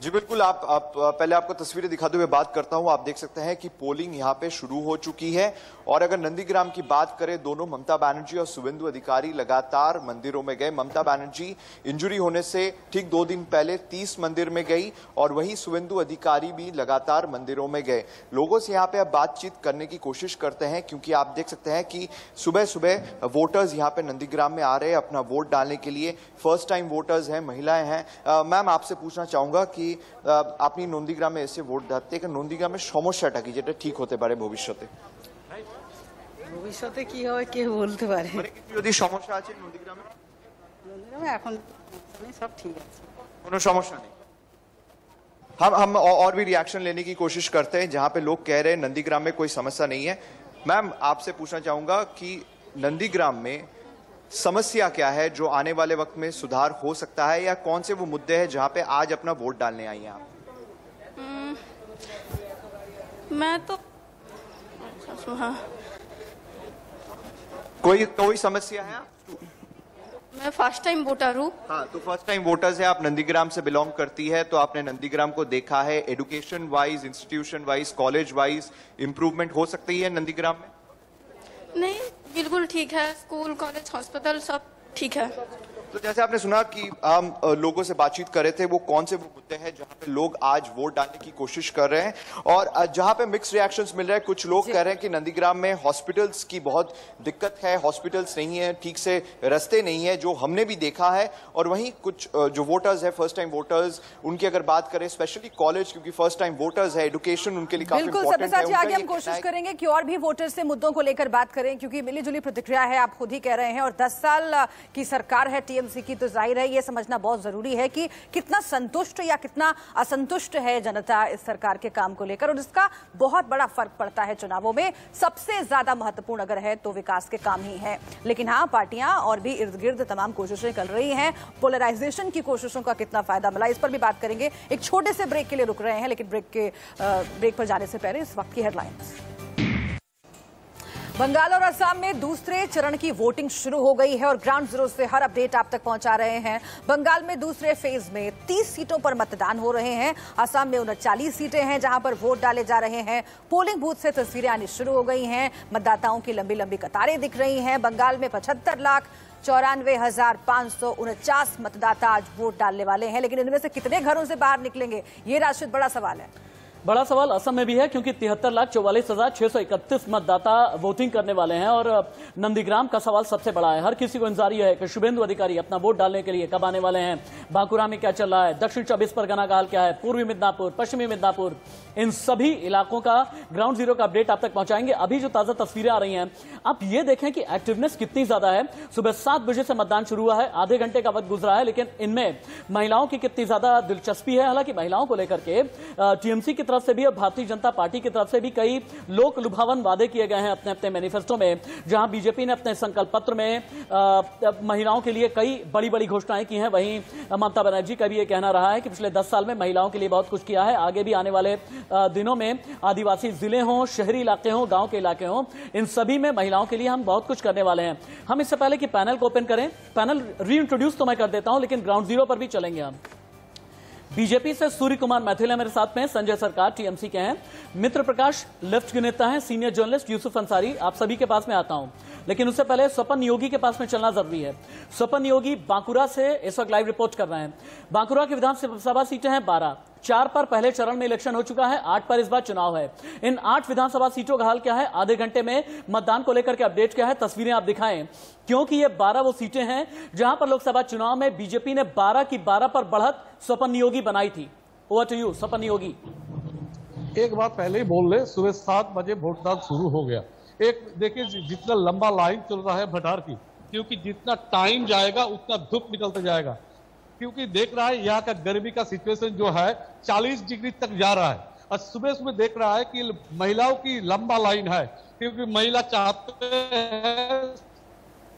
जी बिल्कुल, आप पहले आपको तस्वीरें दिखाते हुए बात करता हूं। आप देख सकते हैं कि पोलिंग यहां पे शुरू हो चुकी है। और अगर नंदीग्राम की बात करें, दोनों ममता बनर्जी और शुभेंदु अधिकारी लगातार मंदिरों में गए। ममता बनर्जी इंजरी होने से ठीक 2 दिन पहले 30 मंदिर में गई और वहीं शुभेंदु अधिकारी भी लगातार मंदिरों में गए। लोगों से यहां पे अब बातचीत करने की कोशिश करते हैं, क्योंकि आप देख सकते हैं कि सुबह सुबह वोटर्स यहां पे नंदीग्राम में आ रहे हैं अपना वोट डालने के लिए। फर्स्ट टाइम वोटर्स हैं, महिलाएं हैं। मैम, आपसे पूछना चाहूंगा कि আপনি নন্দীগ্রামে এসে ভোট দিতে, নন্দীগ্রামের সমস্যাটা কি যেটা ঠিক হতে পারে ভবিষ্যতে? ভবিষ্যতে কি হবে কে বলতে পারে, মানে কি যদি সমস্যা আছে নন্দীগ্রামে? নন্দীগ্রামে এখন সব ঠিক আছে, কোনো সমস্যা নেই। हम और भी रिएक्शन लेने की कोशिश करते हैं जहां पे लोग कह रहे हैं नंदीग्राम में कोई समस्या नहीं है। मैम, आपसे पूछना चाहूंगा कि नंदीग्राम में समस्या क्या है जो आने वाले वक्त में सुधार हो सकता है, या कौन से वो मुद्दे हैं जहां पे आज अपना वोट डालने आई हैं आप? मैं तो कोई समस्या है? मैं फर्स्ट टाइम वोटर हूँ। हाँ, तो फर्स्ट टाइम वोटर्स है, आप नंदीग्राम से बिलोंग करती है, तो आपने नंदीग्राम को देखा है। Education wise, institution wise, college wise improvement हो सकती है नंदीग्राम में? नहीं, बिल्कुल ठीक है, स्कूल, कॉलेज, हॉस्पिटल सब ठीक है। तो जैसे आपने सुना कि हम लोगों से बातचीत कर रहे थे, वो कौन से वो मुद्दे हैं जहां पे लोग आज वोट डालने की कोशिश कर रहे हैं, और जहां पे मिक्स रिएक्शंस मिल रहे हैं। कुछ लोग कह रहे हैं कि नंदीग्राम में हॉस्पिटल्स की बहुत दिक्कत है, हॉस्पिटल्स नहीं है, ठीक से रास्ते नहीं है, जो हमने भी देखा है। और वहीं कुछ जो वोटर्स है, फर्स्ट टाइम वोटर्स, उनकी अगर बात करें, स्पेशली कॉलेज, क्योंकि फर्स्ट टाइम वोटर्स है, एजुकेशन उनके लिए काफी इंपॉर्टेंट है। आगे हम कोशिश करेंगे कि और भी वोटर्स से मुद्दों को लेकर बात करें, क्योंकि मिलीजुली प्रतिक्रिया है, आप खुद ही कह रहे हैं। और 10 साल की सरकार है टीएमसी की, तो जाहिर है ये समझना बहुत जरूरी है कि कितना संतुष्ट या कितना असंतुष्ट है जनता इस सरकार के काम को लेकर, और इसका बहुत बड़ा फर्क पड़ता है चुनावों में। सबसे ज्यादा महत्वपूर्ण अगर है तो विकास के काम ही है। लेकिन हाँ, पार्टियां और भी इर्द गिर्द तमाम कोशिशें कर रही हैं। पोलराइजेशन की कोशिशों का कितना फायदा मिला, इस पर भी बात करेंगे। एक छोटे से ब्रेक के लिए रुक रहे हैं, लेकिन ब्रेक पर जाने से पहले इस वक्त की हेडलाइंस। बंगाल और असम में दूसरे चरण की वोटिंग शुरू हो गई है और ग्राउंड जीरो से हर अपडेट आप तक पहुंचा रहे हैं। बंगाल में दूसरे फेज में 30 सीटों पर मतदान हो रहे हैं। असम में 39 सीटें हैं जहां पर वोट डाले जा रहे हैं। पोलिंग बूथ से तस्वीरें आनी शुरू हो गई हैं। मतदाताओं की लंबी लंबी कतारें दिख रही हैं। बंगाल में 75,94,549 मतदाता आज वोट डालने वाले हैं, लेकिन इनमें से कितने घरों से बाहर निकलेंगे, ये राशिद बड़ा सवाल है। बड़ा सवाल असम में भी है, क्योंकि 73,44,631 मतदाता वोटिंग करने वाले हैं। और नंदीग्राम का सवाल सबसे बड़ा है। हर किसी को इंतजार है कि शुभेंदु अधिकारी अपना वोट डालने के लिए कब आने वाले हैं। बांकुरा में क्या चल रहा है, दक्षिण 24 परगना का हाल क्या है, पूर्वी मिदनापुर, पश्चिमी मिदनापुर, इन सभी इलाकों का ग्राउंड जीरो का अपडेट आप तक पहुंचाएंगे। अभी जो ताजा तस्वीरें आ रही हैं, आप ये देखें कि एक्टिवनेस कितनी ज्यादा है। सुबह 7 बजे से मतदान शुरू हुआ है, आधे घंटे का वक्त गुजरा है, लेकिन इनमें महिलाओं की कितनी ज्यादा दिलचस्पी है। हालांकि महिलाओं को लेकर के टीएमसी की तरफ से भी और भारतीय जनता पार्टी की तरफ से भी कई लोक लुभावन वादे किए गए हैं अपने अपने मैनिफेस्टो में, जहां बीजेपी ने अपने संकल्प पत्र में महिलाओं के लिए कई बड़ी बड़ी घोषणाएं की हैं। वहीं ममता बनर्जी का भी ये कहना रहा है कि पिछले 10 साल में महिलाओं के लिए बहुत कुछ किया है। आगे भी आने वाले दिनों में आदिवासी जिले हों, शहरी इलाके हों, गांव के इलाके हों, इन सभी में महिलाओं के लिए हम बहुत कुछ करने वाले हैं। हम इससे पहले कि पैनल को ओपन करें, पैनल रीइंट्रोड्यूस तो मैं कर देता हूं, लेकिन ग्राउंड जीरो पर भी चलेंगे हम। बीजेपी से सूर्य कुमार मैथिल है मेरे साथ में, संजय सरकार टीएमसी के हैं, मित्र प्रकाश लेफ्ट के नेता हैं, सीनियर जर्नलिस्ट यूसुफ अंसारी, आप सभी के पास में आता हूं। लेकिन उससे पहले स्वपन योगी के पास में चलना जरूरी है। स्वपन योगी बांकुरा से इस वक्त लाइव रिपोर्ट कर रहे हैं। बांकुरा की विधानसभा सीटें हैं 12, 4 पर पहले चरण में इलेक्शन हो चुका है, 8 पर इस बार चुनाव है। इन 8 विधानसभा सीटों का हाल क्या है, आधे घंटे में मतदान को लेकर के अपडेट क्या है, तस्वीरें आप दिखाएं, क्योंकि ये 12 वो सीटें हैं जहां पर लोकसभा चुनाव में बीजेपी ने 12 की 12 पर बढ़त स्वपन योगी बनाई थी। ओवर टू यू स्वपन योगी। एक बात पहले ही बोल ले, सुबह 7 बजे वोटदान शुरू हो गया। एक देखिए जितना लंबा लाइन चल रहा है भटार की, क्योंकि जितना टाइम जाएगा उतना धूप निकलता जाएगा, क्योंकि देख रहा है यहाँ का गर्मी का सिचुएशन जो है 40 डिग्री तक जा रहा है। और सुबह सुबह देख रहा है कि महिलाओं की लंबा लाइन है, क्योंकि महिला चाहते हैं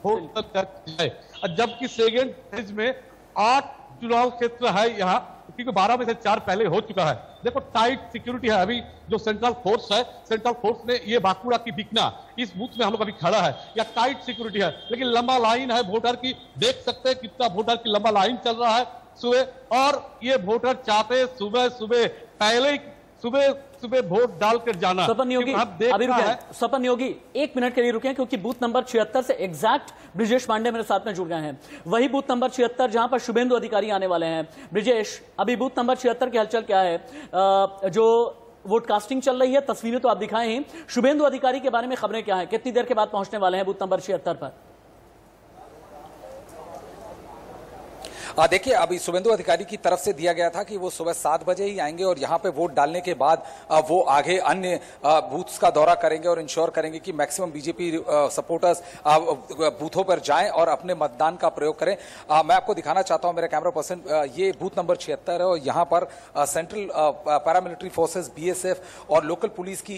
वोट जाए। जबकि सेकेंड फेज में 8 चुनाव क्षेत्र है यहाँ, क्योंकि 12 में से 4 पहले हो चुका है। देखो टाइट सिक्योरिटी है। अभी जो सेंट्रल फोर्स है, सेंट्रल फोर्स ने ये बांकुड़ा की बिकना इस बूथ में हम लोग अभी खड़ा है, या टाइट सिक्योरिटी है, लेकिन लंबा लाइन है वोटर की। देख सकते हैं कितना वोटर की लंबा लाइन चल रहा है सुबह। और ये वोटर चाहते सुबह सुबह पहले ही सुबह वोट डालकर जाना। स्वपन योगी अभी रुके, स्वपन योगी 1 मिनट के लिए रुके, क्योंकि बूथ नंबर 76 से एग्जैक्ट ब्रिजेश पांडे मेरे साथ में जुड़ गए हैं। वही बूथ नंबर 76 जहां पर शुभेंदु अधिकारी आने वाले हैं। ब्रिजेश, अभी बूथ नंबर 76 की हलचल क्या है? जो वोट कास्टिंग चल रही है, तस्वीरें तो आप दिखाए हैं, शुभेंदु अधिकारी के बारे में खबरें क्या है, कितनी देर के बाद पहुंचने वाले हैं बूथ नंबर 76 पर? देखिए, अभी शुभेंदु अधिकारी की तरफ से दिया गया था कि वो सुबह 7 बजे ही आएंगे और यहाँ पे वोट डालने के बाद वो आगे अन्य बूथ्स का दौरा करेंगे और इंश्योर करेंगे कि मैक्सिमम बीजेपी सपोर्टर्स बूथों पर जाएं और अपने मतदान का प्रयोग करें। मैं आपको दिखाना चाहता हूं, मेरा कैमरा पर्सन, ये बूथ नंबर 76 है और यहाँ पर सेंट्रल पैरामिलिट्री फोर्सेज, BSF और लोकल पुलिस की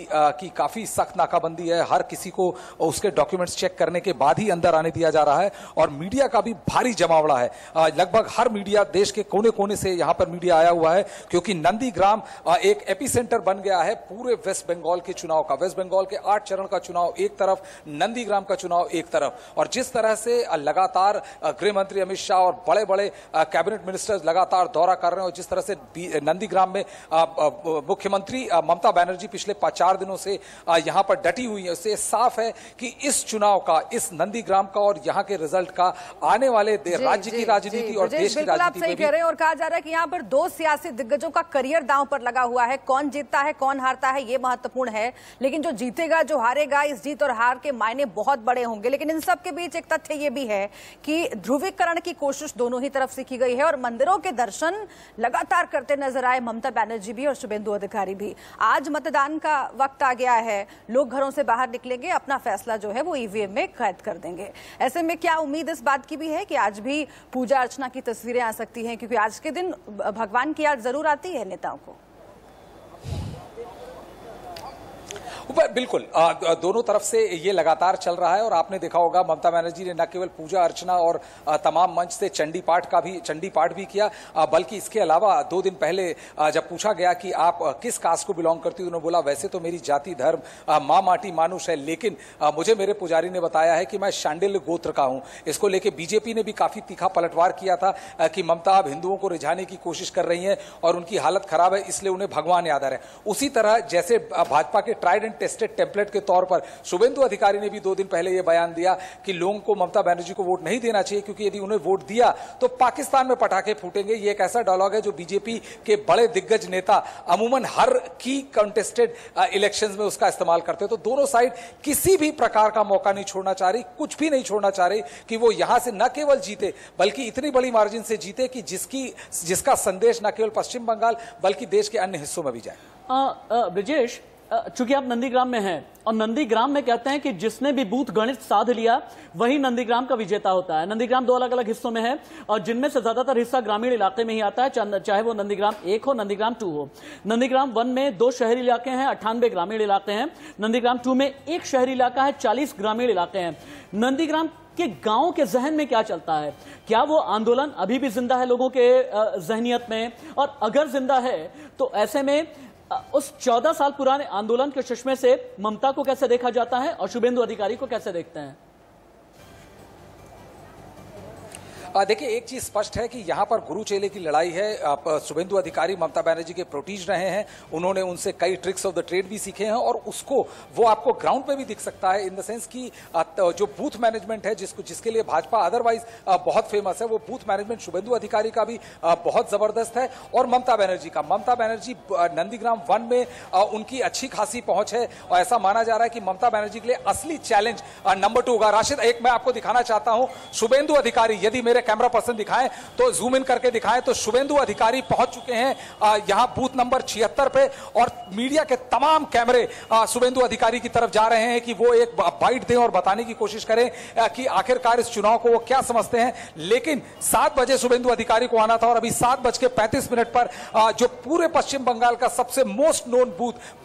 काफी सख्त नाकाबंदी है। हर किसी को उसके डॉक्यूमेंट्स चेक करने के बाद ही अंदर आने दिया जा रहा है और मीडिया का भी भारी जमावड़ा है। लगभग हर मीडिया, देश के कोने कोने से यहां पर मीडिया आया हुआ है, क्योंकि नंदीग्राम एक एपिसेंटर बन गया है पूरे वेस्ट बंगाल के चुनाव का। वेस्ट बंगाल के 8 चरण का चुनाव एक तरफ, नंदीग्राम का चुनाव एक तरफ। और जिस तरह से लगातार गृह मंत्री अमित शाह और बड़े बड़े कैबिनेट मिनिस्टर्स लगातार दौरा कर रहे हैं और जिस तरह से नंदीग्राम में मुख्यमंत्री ममता बनर्जी पिछले 4 दिनों से यहां पर डटी हुई है, उससे साफ है कि इस चुनाव का, इस नंदीग्राम का और यहां के रिजल्ट का आने वाले राज्य की राजनीति और देश की बिल्कुल आप सही कह रहे हैं। और कहा जा रहा है कि यहाँ पर 2 सियासी दिग्गजों का करियर दांव पर लगा हुआ है। कौन जीतता है, कौन हारता है, ये महत्वपूर्ण है, लेकिन जो जीतेगा, जो हारेगा, इस जीत और हार के मायने बहुत बड़े होंगे। लेकिन इन सब के बीच एक तथ्य ये भी है कि ध्रुवीकरण की कोशिश दोनों ही तरफ से की गई है और मंदिरों के दर्शन लगातार करते नजर आए ममता बनर्जी भी और शुभेंदु अधिकारी भी। आज मतदान का वक्त आ गया है, लोग घरों से बाहर निकलेंगे, अपना फैसला जो है वो EVM में कैद कर देंगे। ऐसे में क्या उम्मीद इस बात की भी है कि आज भी पूजा अर्चना की तस्वीरें आ सकती हैं, क्योंकि आज के दिन भगवान की याद जरूर आती है नेताओं को। बिल्कुल, दोनों तरफ से ये लगातार चल रहा है और आपने देखा होगा ममता बनर्जी ने न केवल पूजा अर्चना और तमाम मंच से चंडी पाठ भी किया, बल्कि इसके अलावा 2 दिन पहले जब पूछा गया कि आप किस कास्ट को बिलोंग करती हो, उन्होंने बोला वैसे तो मेरी जाति धर्म माँ माटी मानुष है, लेकिन मुझे मेरे पुजारी ने बताया है कि मैं शांडिल्य गोत्र का हूं। इसको लेकर बीजेपी ने भी काफी तीखा पलटवार किया था कि ममता अब हिंदुओं को रिझाने की कोशिश कर रही है और उनकी हालत खराब है, इसलिए उन्हें भगवान याद आ रहे हैं। उसी तरह जैसे भाजपा के ट्राइड एंड टेस्टेड टेम्पलेट के तौर पर शुभेंदु अधिकारी ने भी 2 दिन पहले यह बयान दिया कि लोगों को ममता बनर्जी को वोट नहीं देना चाहिए, क्योंकि यदि उन्हें वोट दिया तो पाकिस्तान में पटाखे फूटेंगे। ये एक ऐसा डायलॉग है जो बीजेपी के बड़े दिग्गज नेता अमूमन हर की कंटेस्टेड इलेक्शंस में उसका इस्तेमाल करते हैं। तो दोनों साइड किसी भी प्रकार का मौका नहीं छोड़ना चाह रही, कुछ भी नहीं छोड़ना चाह रही कि वो यहां से न केवल जीते बल्कि इतनी बड़ी मार्जिन से जीते कि जिसका संदेश न केवल पश्चिम बंगाल बल्कि देश के अन्य हिस्सों में भी जाए। ब्रिजेश, चूंकि आप नंदीग्राम में हैं और नंदीग्राम में कहते हैं कि जिसने भी बूथ गणित साध लिया वही नंदीग्राम का विजेता होता है। नंदीग्राम 2 अलग अलग हिस्सों में है और जिनमें से ज्यादातर हिस्सा ग्रामीण इलाके में ही आता है, चाहे वो नंदीग्राम 1 हो, नंदीग्राम 2 हो। नंदीग्राम 1 में 2 शहरी इलाके हैं, 98 ग्रामीण इलाके हैं। नंदीग्राम 2 में 1 शहरी इलाका है, 40 ग्रामीण इलाके हैं। नंदीग्राम के गांव के जहन में क्या चलता है? क्या वो आंदोलन अभी भी जिंदा है लोगों के जहनियत में? और अगर जिंदा है तो ऐसे में उस 14 साल पुराने आंदोलन के चश्मे से ममता को कैसे देखा जाता है और शुभेंदु अधिकारी को कैसे देखते हैं? देखिए, एक चीज स्पष्ट है कि यहाँ पर गुरु चेले की लड़ाई है। शुभेंदु अधिकारी ममता बनर्जी के प्रोटीज रहे हैं, उन्होंने उनसे कई ट्रिक्स ऑफ द ट्रेड भी सीखे हैं और उसको वो आपको ग्राउंड पे भी दिख सकता है, इन द सेंस कि जो बूथ मैनेजमेंट है जिसके लिए भाजपा अदरवाइज बहुत फेमस है, वो बूथ मैनेजमेंट शुभेंदु अधिकारी का भी बहुत जबरदस्त है। और ममता बनर्जी नंदीग्राम 1 में उनकी अच्छी खासी पहुंच है और ऐसा माना जा रहा है कि ममता बनर्जी के लिए असली चैलेंज नंबर 2 होगा। राशिद, एक मैं आपको दिखाना चाहता हूं, शुभेंदु अधिकारी, यदि मेरे कैमरा पर्सन दिखाएं तो जूम इन करके दिखाएं, तो शुभेंदु अधिकारी पहुंच चुके हैं यहां बूथ नंबर 76 पे और मीडिया के तमाम कैमरे शुभेंदु अधिकारी की तरफ जा रहे हैं कि वो एक बाइट दें और बताने की कोशिश करें कि आखिरकार इस चुनाव को वो क्या समझते हैं। लेकिन 7 बजे शुभेंदु अधिकारी को आना था और अभी 7:35 पर जो पूरे पश्चिम बंगाल का सबसे मोस्ट नोन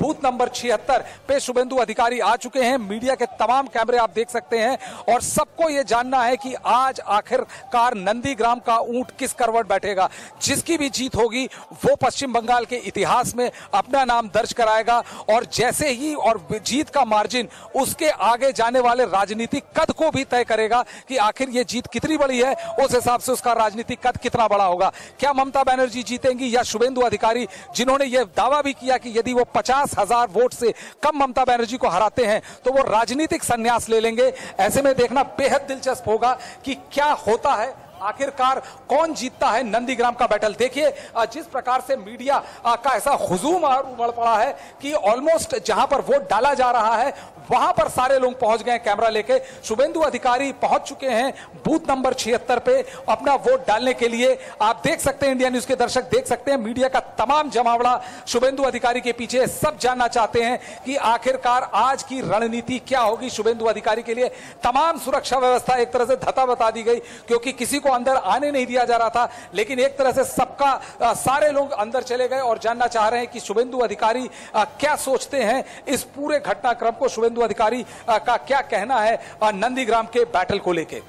बूथ नंबर 76 पे शुभेंदु अधिकारी आ चुके हैं। मीडिया के तमाम कैमरे आप देख सकते हैं और सबको यह जानना है कि आज आखिरकार नंदीग्राम का ऊंट किस करवट बैठेगा। जिसकी भी जीत होगी वो पश्चिम बंगाल के इतिहास में अपना नाम दर्ज कराएगा और जैसे ही और जीत का मार्जिन उसके आगे जाने वाले राजनीतिक कद को भी तय करेगा कि आखिर ये जीत कितनी बड़ी है, उस हिसाब से उसका राजनीतिक कद कितना बड़ा होगा। क्या ममता बनर्जी जीतेंगी या शुभेंदु अधिकारी, जिन्होंने यह दावा भी किया कि यदि वो 50,000 वोट से कम ममता बनर्जी को हराते हैं तो वो राजनीतिक संन्यास ले लेंगे। ऐसे में देखना बेहद दिलचस्प होगा कि क्या होता है, आखिरकार कौन जीतता है नंदीग्राम का बैटल। देखिए जिस प्रकार से मीडिया का ऐसा हुजूम उमड़ पड़ा है कि ऑलमोस्ट जहां पर वोट डाला जा रहा है वहां पर सारे लोग पहुंच गए कैमरा लेके। शुभेंदु अधिकारी पहुंच चुके हैं बूथ नंबर 76 पे अपना वोट डालने के लिए। आप देख सकते हैं, इंडिया न्यूज के दर्शक देख सकते हैं, मीडिया का तमाम जमावड़ा शुभेंदु अधिकारी के पीछे। सब जानना चाहते हैं कि आखिरकार आज की रणनीति क्या होगी शुभेंदु अधिकारी के लिए। तमाम सुरक्षा व्यवस्था एक तरह से धता बता दी गई क्योंकि किसी को अंदर आने नहीं दिया जा रहा था, लेकिन एक तरह से सबका सारे लोग अंदर चले गए और जानना चाह रहे हैं कि शुभेंदु अधिकारी क्या सोचते हैं इस पूरे घटनाक्रम को। शुभेंदु अधिकारी का क्या कहना है नंदीग्राम के बैटल को लेके।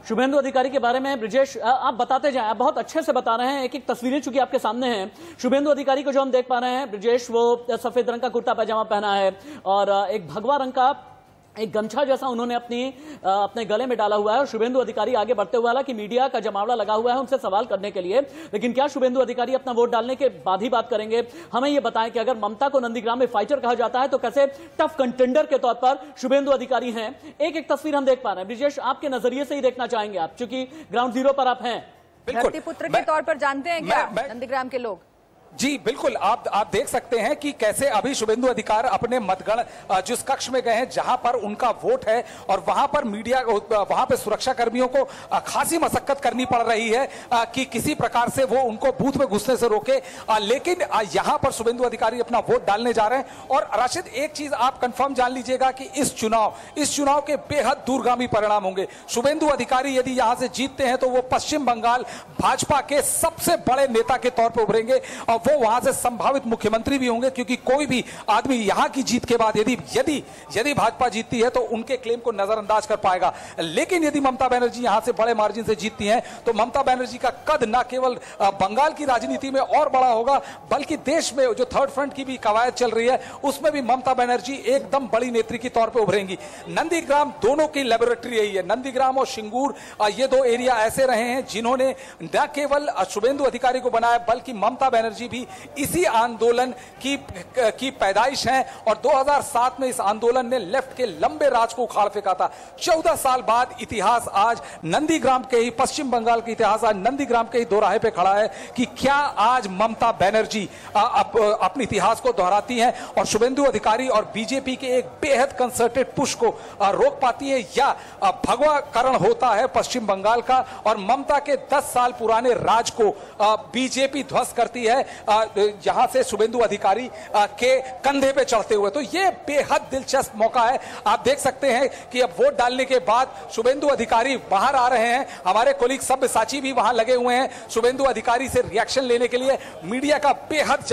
शुभेंदु अधिकारी के बारे में ब्रिजेश आप बताते जाएं, आप बहुत अच्छे से बता रहे हैं, एक एक तस्वीरें चूंकि आपके सामने हैं। शुभेंदु अधिकारी को जो हम देख पा रहे हैं ब्रिजेश, वो सफेद रंग का कुर्ता पैजामा पहना है और एक भगवा रंग का एक गमछा जैसा उन्होंने अपने गले में डाला हुआ है और शुभेंदु अधिकारी आगे बढ़ते हुए, हालांकि मीडिया का जमावड़ा लगा हुआ है उनसे सवाल करने के लिए, लेकिन क्या शुभेंदु अधिकारी अपना वोट डालने के बाद ही बात करेंगे। हमें यह बताएं कि अगर ममता को नंदीग्राम में फाइटर कहा जाता है तो कैसे टफ कंटेंडर के तौर पर शुभेंदु अधिकारी हैं। एक एक तस्वीर हम देख पा रहे हैं ब्रिजेश, आपके नजरिए से ही देखना चाहेंगे आप, चूंकि ग्राउंड जीरो पर आप हैं। धरती पुत्र के तौर पर जानते हैं क्या नंदीग्राम के लोग? जी बिल्कुल, आप देख सकते हैं कि कैसे अभी शुभेंदु अधिकारी अपने मतगण जिस कक्ष में गए हैं जहां पर उनका वोट है और वहां पर मीडिया, वहां पे सुरक्षा कर्मियों को खासी मशक्कत करनी पड़ रही है कि किसी प्रकार से वो उनको बूथ में घुसने से रोके, लेकिन यहां पर शुभेंदु अधिकारी अपना वोट डालने जा रहे हैं। और राशिद, एक चीज आप कंफर्म जान लीजिएगा कि इस चुनाव के बेहद दूरगामी परिणाम होंगे। शुभेंदु अधिकारी यदि यहां से जीतते हैं तो वो पश्चिम बंगाल भाजपा के सबसे बड़े नेता के तौर पर उभरेंगे और वो वहां से संभावित मुख्यमंत्री भी होंगे, क्योंकि कोई भी आदमी यहां की जीत के बाद यदि भाजपा जीतती है तो उनके क्लेम को नजरअंदाज कर पाएगा। लेकिन यदि ममता बनर्जी यहां से बड़े मार्जिन से जीतती हैं तो ममता बनर्जी का कद न केवल बंगाल की राजनीति में और बड़ा होगा, बल्कि देश में जो थर्ड फ्रंट की भी कवायद चल रही है उसमें भी ममता बनर्जी एकदम बड़ी नेत्री के तौर पर उभरेंगी। नंदीग्राम दोनों की लेबोरेटरी रही है। नंदीग्राम और सिंगूर ये दो एरिया ऐसे रहे हैं जिन्होंने न केवल शुभेंदु अधिकारी को बनाया बल्कि ममता बनर्जी भी इसी आंदोलन की पैदाइश है और 2007 में इस आंदोलन ने लेफ्ट के लंबे राज को उखाड़ फेंका था। 14 साल बाद इतिहास आज नंदीग्राम के ही, पश्चिम बंगाल का इतिहास आज नंदीग्राम के ही दोराहे पे खड़ा है कि क्या आज ममता बनर्जी अपने इतिहास को दोहराती हैं और शुभेंदु अधिकारी और बीजेपी के एक बेहद कंसर्टेड पुश को रोक पाती है, या भगवाकरण होता है पश्चिम बंगाल का और ममता के 10 साल पुराने राज को बीजेपी ध्वस्त करती है यहां से शुभेंदु अधिकारी के कंधे पे चढ़ते हुए। तो यह बेहद दिलचस्प मौका है। आप देख सकते हैं कि अब वोट डालने के बाद शुभेंदु अधिकारी बाहर आ रहे हैं। हमारे कोलीग सब्यसाची भी वहां लगे हुए हैं शुभेंदु अधिकारी से रिएक्शन लेने के लिए। मीडिया का बेहद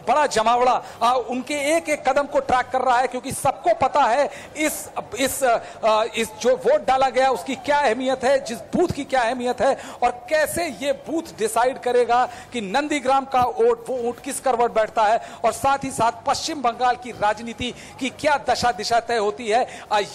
बड़ा जमावड़ा उनके एक एक कदम को ट्रैक कर रहा है, क्योंकि सबको पता है इस जो वोट डाला गया उसकी क्या अहमियत है, जिस बूथ की क्या अहमियत है और कैसे ये बूथ डिसाइड करेगा कि नंदीग्राम का का वोट, वो ऊंट किस करवट बैठता है, और साथ ही साथ पश्चिम बंगाल की राजनीति की क्या दशा दिशा तय होती है,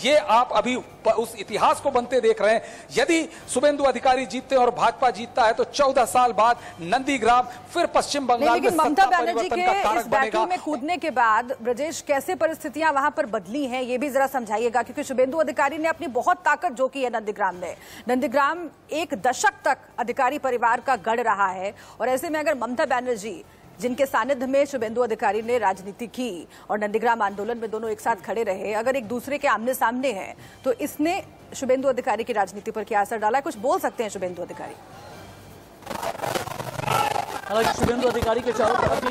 ये आप अभी उस इतिहास को बनते देख रहे हैं। यदि शुभेंदु अधिकारी जीतते हैं और भाजपा जीतता है तो 14 साल बाद नंदीग्राम फिर पश्चिम बंगाल में ममता सत्ता बनर्जी परिवर्तन के का कारक इस बैटल बनेगा। में कूदने के बाद ब्रजेश कैसे परिस्थितियां वहां पर बदली हैं, ये भी जरा समझाइएगा, क्योंकि शुभेंदु अधिकारी ने अपनी बहुत ताकत झोंकी है नंदीग्राम में। नंदीग्राम एक दशक तक अधिकारी परिवार का गढ़ रहा है, और ऐसे में अगर ममता बनर्जी, जिनके सानिध्य में शुभेंदु अधिकारी ने राजनीति की और नंदीग्राम आंदोलन में दोनों एक साथ खड़े रहे, अगर एक दूसरे के आमने सामने हैं तो इसने शुभेंदु अधिकारी की राजनीति पर क्या असर डाला है? कुछ बोल सकते हैं शुभेंदु अधिकारी? हालांकि शुभेंदु अधिकारी के चारों तरफ ही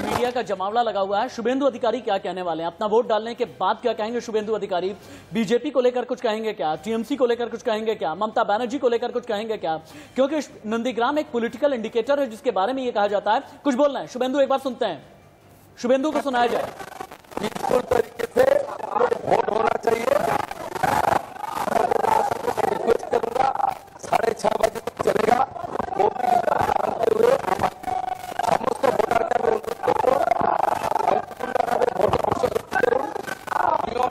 मीडिया का जमावड़ा लगा हुआ है। शुभेंदु अधिकारी क्या कहने वाले हैं, अपना वोट डालने के बाद क्या कहेंगे शुभेंदु अधिकारी? बीजेपी को लेकर कुछ कहेंगे क्या? टीएमसी को लेकर कुछ कहेंगे क्या? ममता बनर्जी को लेकर कुछ कहेंगे क्या? क्योंकि नंदीग्राम एक पॉलिटिकल इंडिकेटर है जिसके बारे में ये कहा जाता है। कुछ बोलना है शुभेंदु, एक बार सुनते हैं, शुभेंदु को सुनाया जाए। पीसफुल तरीके से वोट होना चाहिए। रिक्वेस्ट करूंगा 6:30 बजे तक चलेगा।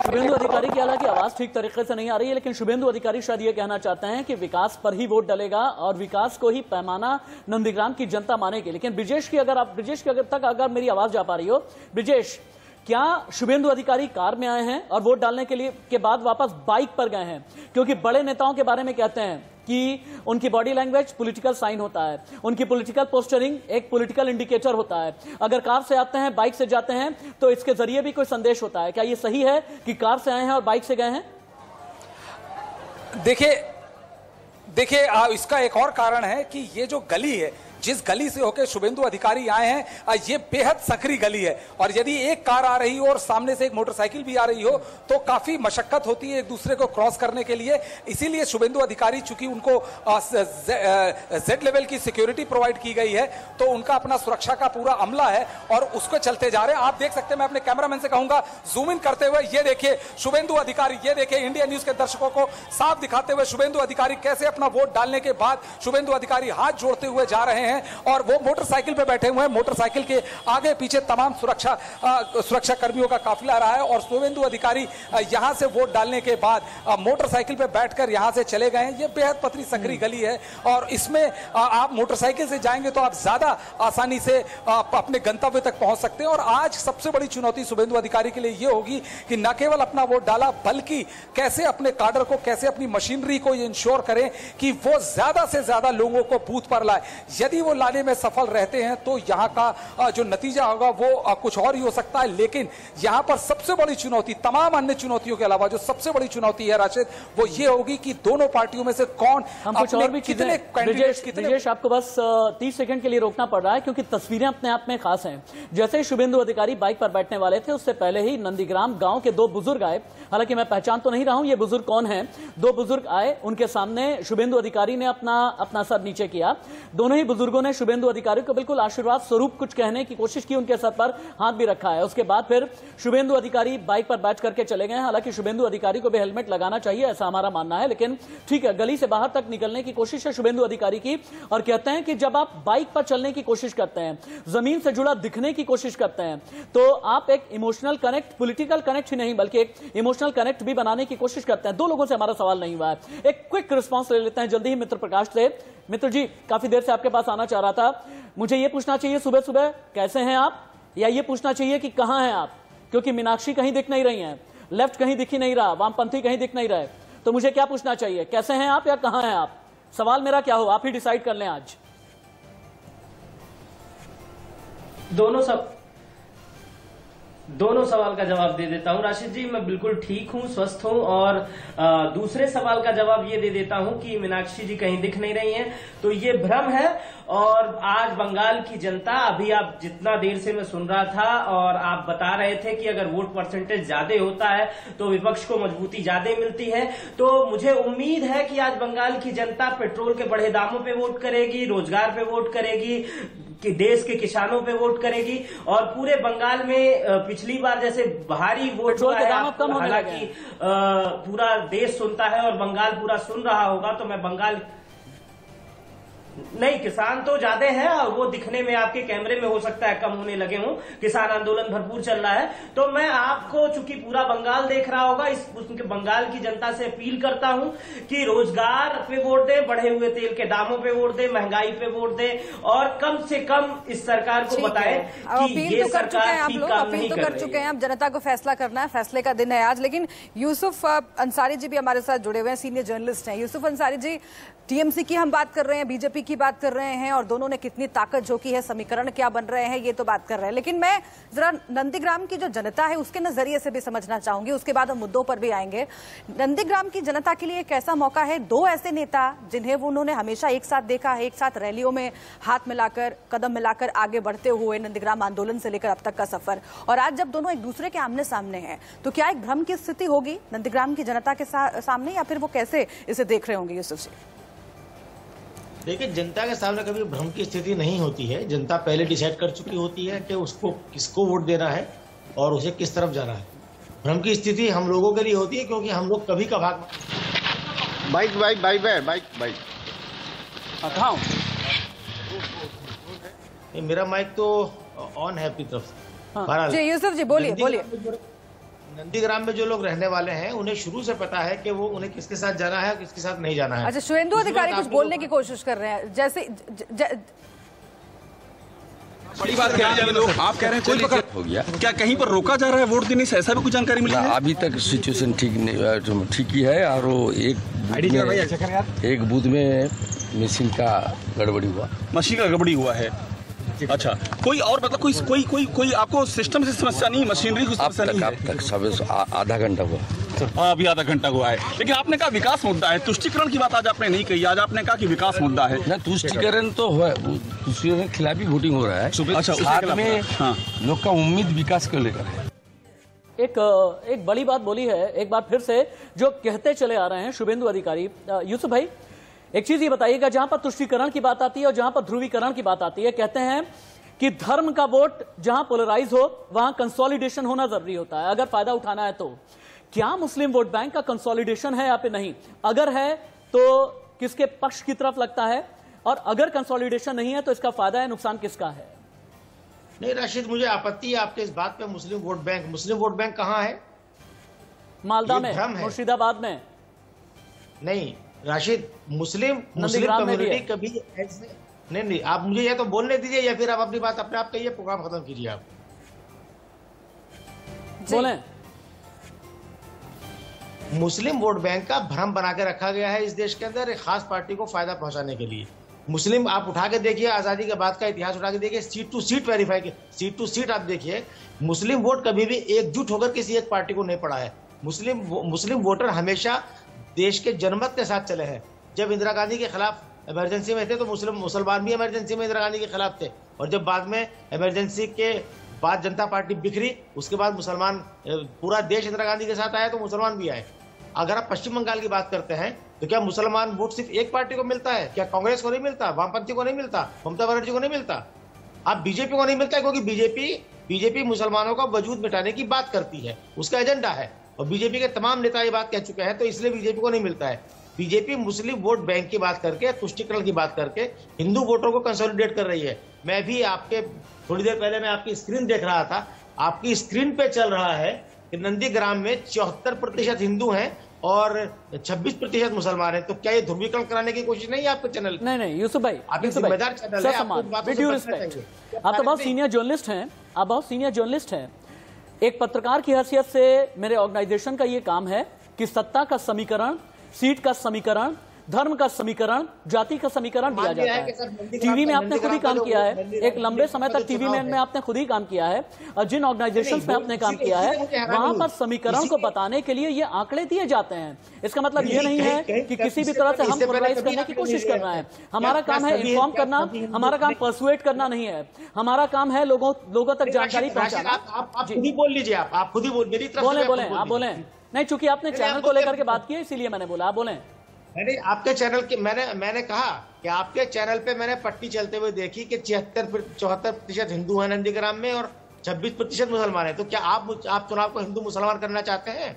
शुभेंदु अधिकारी की हालांकि आवाज ठीक तरीके से नहीं आ रही है, लेकिन शुभेंदु अधिकारी शायद ये कहना चाहते हैं कि विकास पर ही वोट डलेगा और विकास को ही पैमाना नंदीग्राम की जनता मानेगी। लेकिन ब्रिजेश की अगर मेरी आवाज जा पा रही हो, ब्रिजेश, क्या शुभेंदु अधिकारी कार में आए हैं और वोट डालने के बाद वापस बाइक पर गए हैं? क्योंकि बड़े नेताओं के बारे में कहते हैं कि उनकी बॉडी लैंग्वेज पॉलिटिकल साइन होता है, उनकी पॉलिटिकल पोस्चरिंग एक पॉलिटिकल इंडिकेटर होता है। अगर कार से आते हैं, बाइक से जाते हैं, तो इसके जरिए भी कोई संदेश होता है। क्या ये सही है कि कार से आए हैं और बाइक से गए हैं? देखिए इसका एक और कारण है कि ये जो गली है, जिस गली से होकर शुभेंदु अधिकारी आए हैं, ये बेहद सकरी गली है, और यदि एक कार आ रही हो और सामने से एक मोटरसाइकिल भी आ रही हो तो काफी मशक्कत होती है एक दूसरे को क्रॉस करने के लिए। इसीलिए शुभेंदु अधिकारी, चूंकि उनको जेड लेवल की सिक्योरिटी प्रोवाइड की गई है, तो उनका अपना सुरक्षा का पूरा अमला है और उसको चलते जा रहे हैं। आप देख सकते हैं, मैं अपने कैमरामैन से कहूंगा जूम इन करते हुए, ये देखिए शुभेंदु अधिकारी, ये देखिए इंडिया न्यूज के दर्शकों को साफ दिखाते हुए शुभेंदु अधिकारी कैसे अपना वोट डालने के बाद शुभेंदु अधिकारी हाथ जोड़ते हुए जा रहे हैं, और वो मोटरसाइकिल पे बैठे हुए हैं। मोटरसाइकिल के आगे पीछे तमाम सुरक्षा कर्मियों का काफिला रहा है, और शुभेंदु अधिकारी यहां से वोट डालने के बाद मोटरसाइकिल पे बैठकर यहां से चले गए हैं। ये बेहद पतली सकरी गली है, और इसमें आप मोटरसाइकिल से जाएंगे तो आप ज्यादा आसानी से अपने गंतव्य तक पहुंच सकते हैं। और आज सबसे बड़ी चुनौती शुभेंदु अधिकारी के लिए ये होगी कि न केवल अपना वोट डाला, बल्कि कैसे अपने काडर को, कैसे अपनी मशीनरी को ये इंश्योर करें कि वो ज्यादा से ज्यादा लोगों को बूथ पर लाए। यदि वो लाने में सफल रहते हैं तो यहां का जो नतीजा होगा वो कुछ और ही हो सकता है। लेकिन यहां पर सबसे बड़ी चुनौती, तमाम अन्य चुनौतियों के अलावा जो सबसे बड़ी चुनौती है राशिद, वो ये होगी कि दोनों पार्टियों में से कौन कुछ और भी कितने ब्रिजेश, आपको बस 30 सेकंड के लिए रोकना पड़ रहा है, क्योंकि तस्वीरें अपने आप में खास हैं। जैसे ही शुभेंदु अधिकारी बाइक पर बैठने वाले थे, उससे पहले ही नंदीग्राम गांव के 2 बुजुर्ग आए। हालांकि मैं पहचान तो नहीं रहा हूं ये बुजुर्ग कौन है। 2 बुजुर्ग आए, उनके सामने शुभेंदु अधिकारी ने अपना सर नीचे किया। दोनों ही बुजुर्गों ने शुभेंदु अधिकारी को बिल्कुल आशीर्वाद स्वरूप कुछ कहने की कोशिश की, उनके सर पर हाथ भी रखा है। उसके बाद फिर शुभेंदु अधिकारी बाइक पर बैठ करके चले गए। हालांकि शुभेंदु अधिकारी को भी हेलमेट लगाना चाहिए, ऐसा हमारा मानना है, लेकिन ठीक है, गली से बाहर तक निकलने की कोशिश है शुभेंदु अधिकारी की। और कहते हैं कि जब आप बाइक पर चलने की कोशिश करते हैं, जमीन से जुड़ा दिखने की कोशिश करते हैं, तो आप एक इमोशनल कनेक्ट, पॉलिटिकल कनेक्ट ही नहीं बल्कि एक इमोशनल कनेक्ट भी बनाने की कोशिश करते हैं। 2 लोगों से हमारा सवाल नहीं हुआ है, एक क्विक रिस्पॉन्स ले लेते हैं जल्दी ही मित्र प्रकाश से। मित्र जी, काफी देर से आपके पास आना चाह रहा था। मुझे ये पूछना चाहिए सुबह सुबह कैसे हैं आप, या ये पूछना चाहिए कि कहां हैं आप? क्योंकि मीनाक्षी कहीं दिख नहीं रही हैं, लेफ्ट कहीं दिख ही नहीं रहा, वामपंथी कहीं दिख नहीं रहे, तो मुझे क्या पूछना चाहिए, कैसे हैं आप या कहां हैं आप? सवाल मेरा क्या हो, आप ही डिसाइड कर लें आज। दोनों सवाल का जवाब दे देता हूं राशिद जी। मैं बिल्कुल ठीक हूं, स्वस्थ हूं। और दूसरे सवाल का जवाब ये दे देता हूं कि मीनाक्षी जी कहीं दिख नहीं रही हैं, तो ये भ्रम है। और आज बंगाल की जनता, अभी आप जितना देर से मैं सुन रहा था और आप बता रहे थे कि अगर वोट परसेंटेज ज्यादा होता है तो विपक्ष को मजबूती ज्यादा मिलती है, तो मुझे उम्मीद है कि आज बंगाल की जनता पेट्रोल के बढ़े दामों पे वोट करेगी, रोजगार पे वोट करेगी, कि देश के किसानों पे वोट करेगी। और पूरे बंगाल में पिछली बार जैसे भारी वोट हुआ है, हालांकि पूरा देश सुनता है और बंगाल पूरा सुन रहा होगा, तो मैं बंगाल नहीं, किसान तो ज्यादा है और वो दिखने में आपके कैमरे में हो सकता है कम होने लगे हों। किसान आंदोलन भरपूर चल रहा है। तो मैं आपको, चूंकि पूरा बंगाल देख रहा होगा, इस बंगाल की जनता से अपील करता हूं कि रोजगार पे वोट दे, बढ़े हुए तेल के दामों पे वोट दे, महंगाई पे वोट दे और कम से कम इस सरकार को बताए कि ये सरकार ठीक काम नहीं कर रही चुके हैं। अब जनता को फैसला करना है, फैसले का दिन है आज। लेकिन यूसुफ अंसारी जी भी हमारे साथ जुड़े हुए हैं, सीनियर जर्नलिस्ट हैं। यूसुफ अंसारी जी, टीएमसी की हम बात कर रहे हैं, बीजेपी की बात कर रहे हैं और दोनों ने कितनी ताकत झोंकी है, समीकरण क्या बन रहे हैं, ये तो बात कर रहे हैं। लेकिन मैं जरा नंदीग्राम की जो जनता है उसके नजरिए से भी समझना चाहूंगी, उसके बाद हम मुद्दों पर भी आएंगे। नंदीग्राम की जनता के लिए एक ऐसा मौका है, दो ऐसे नेता जिन्हें वो उन्होंने हमेशा एक साथ देखा है, एक साथ रैलियों में हाथ मिलाकर, कदम मिलाकर आगे बढ़ते हुए नंदीग्राम आंदोलन से लेकर अब तक का सफर, और आज जब दोनों एक दूसरे के आमने सामने हैं तो क्या एक भ्रम की स्थिति होगी नंदीग्राम की जनता के सामने, या फिर वो कैसे इसे देख रहे होंगे? यूसुफ जी, देखिए, जनता के सामने कभी भ्रम की स्थिति नहीं होती है। जनता पहले डिसाइड कर चुकी होती है कि उसको किसको वोट देना है और उसे किस तरफ जाना है। भ्रम की स्थिति हम लोगों के लिए होती है क्योंकि हम लोग कभी का भाग बाइक मेरा माइक तो ऑन है अपनी तरफ से। जी यूसुफ जी, बोलिए। नंदीग्राम में जो लोग रहने वाले हैं उन्हें शुरू से पता है कि वो उन्हें किसके साथ जाना है, किसके साथ नहीं जाना है। अच्छा, शुभेंदु अधिकारी कुछ बोलने की कोशिश कर रहे हैं, जैसे बड़ी बात कह रहे हैं लोग, आप कह रहे हैं कोई हो गया, क्या कहीं पर रोका जा रहा है वोट देने से, ऐसा भी कुछ जानकारी मिली है? अभी तक सिचुएशन ठीक ही है और वो एक बूथ में मशीन का गड़बड़ी हुआ है। अच्छा, कोई और मतलब कोई आपको सिस्टम से समस्या नहीं, मशीनरी की समस्या नहीं है? अब तक सब आधा घंटा हुआ, अभी आधा घंटा हुआ है। लेकिन आपने कहा विकास मुद्दा है, तुष्टिकरण की बात आज आपने नहीं कही, आज आपने कहा कि विकास मुद्दा है। ना, तुष्टिकरण तो है, तुष्टिकरण के खिलाफ ही वोटिंग हो रहा है। अच्छा, साथ में लोग का उम्मीद विकास को लेकर है। एक बड़ी बात बोली है, एक बार फिर से जो कहते चले आ रहे हैं शुभेंदु अधिकारी। यूसुफ भाई, एक चीज ये बताइएगा, जहां पर तुष्टीकरण की बात आती है और जहां पर ध्रुवीकरण की बात आती है, कहते हैं कि धर्म का वोट जहां पोलराइज हो वहां कंसोलिडेशन होना जरूरी होता है, अगर फायदा उठाना है तो। क्या मुस्लिम वोट बैंक का कंसोलिडेशन है या फिर नहीं? अगर है तो किसके पक्ष की तरफ लगता है, और अगर कंसोलिडेशन नहीं है तो इसका फायदा है, नुकसान किसका है? नहीं राशिद, मुझे आपत्ति है आपके इस बात पे। मुस्लिम वोट बैंक कहाँ है? मालदा में, मुर्शिदाबाद में नहीं राशिद, मुस्लिम कम्युनिटी कभी ऐसे नहीं। आप मुझे ये तो बोलने दीजिए या फिर आप अपनी बात अपने आप कहिए, प्रोग्राम खत्म कीजिए। आप बोलें। मुस्लिम वोट बैंक का भ्रम बना के रखा गया है इस देश के अंदर, एक खास पार्टी को फायदा पहुंचाने के लिए। मुस्लिम, आप उठा के देखिए आजादी के बाद का इतिहास उठा के देखिए, सीट टू सीट वेरीफाई के, सीट टू सीट आप देखिए, मुस्लिम वोट कभी भी एकजुट होकर किसी एक पार्टी को नहीं पड़ा है। मुस्लिम वोटर हमेशा देश के जनमत के साथ चले हैं। जब इंदिरा गांधी के खिलाफ इमरजेंसी में थे तो मुसलमान भी इमरजेंसी में इंदिरा गांधी के खिलाफ थे, और जब बाद में इमरजेंसी के बाद जनता पार्टी बिखरी, उसके बाद मुसलमान, पूरा देश इंदिरा गांधी के साथ आया तो मुसलमान भी आए। अगर आप पश्चिम बंगाल की बात करते हैं तो क्या मुसलमान वोट सिर्फ एक पार्टी को मिलता है? क्या कांग्रेस को नहीं मिलता, वामपंथी को नहीं मिलता, ममता बनर्जी को नहीं मिलता? अब बीजेपी को नहीं मिलता है क्योंकि बीजेपी मुसलमानों का वजूद मिटाने की बात करती है, उसका एजेंडा है, और बीजेपी के तमाम नेता ये बात कह चुके हैं, तो इसलिए बीजेपी को नहीं मिलता है। बीजेपी मुस्लिम वोट बैंक की बात करके, तुष्टीकरण की बात करके हिंदू वोटरों को कंसोलिडेट कर रही है। मैं भी आपके थोड़ी देर पहले मैं आपकी स्क्रीन देख रहा था, आपकी स्क्रीन पे चल रहा है कि नंदीग्राम में 74% हिंदू हैं और 26% मुसलमान हैं। तो क्या ये ध्रुवीकरण कराने की कोशिश नहीं है आपके चैनल? नहीं यूसुफ भाई, आप जिम्मेदार चैनल है, आपको बातों से बचना चाहिए। आप तो बहुत सीनियर जर्नलिस्ट हैं, एक पत्रकार की हैसियत से मेरे ऑर्गेनाइजेशन का ये काम है कि सत्ता का समीकरण, सीट का समीकरण, धर्म का समीकरण, जाति का समीकरण दिया जाता है। टीवी में आपने खुद ही काम किया है, एक लंबे समय तक टीवी में आपने खुद ही काम किया है, और जिन ऑर्गेनाइजेशन में आपने काम किया है वहां पर समीकरण को बताने के लिए ये आंकड़े दिए जाते हैं। इसका मतलब ये नहीं है कि किसी भी तरह से हम पोलराइज करने की कोशिश कर रहे हैं। हमारा काम है इन्फॉर्म करना, हमारा काम परसुएट करना नहीं है, हमारा काम है लोगों तक जानकारी पहुंचाना। आप खुद ही बोल लीजिए, आप खुद ही बोल, मेरी तरफ से बोले आप बोले। नहीं, चूंकि आपने चैनल को लेकर के बात की है इसीलिए मैंने बोला, आप बोले। नहीं, आपके चैनल के मैंने कहा कि आपके चैनल पे मैंने पट्टी चलते हुए देखी कि 74% हिंदू हैं नंदीग्राम में और 26% मुसलमान हैं। तो क्या आप चुनाव को हिंदू मुसलमान करना चाहते हैं?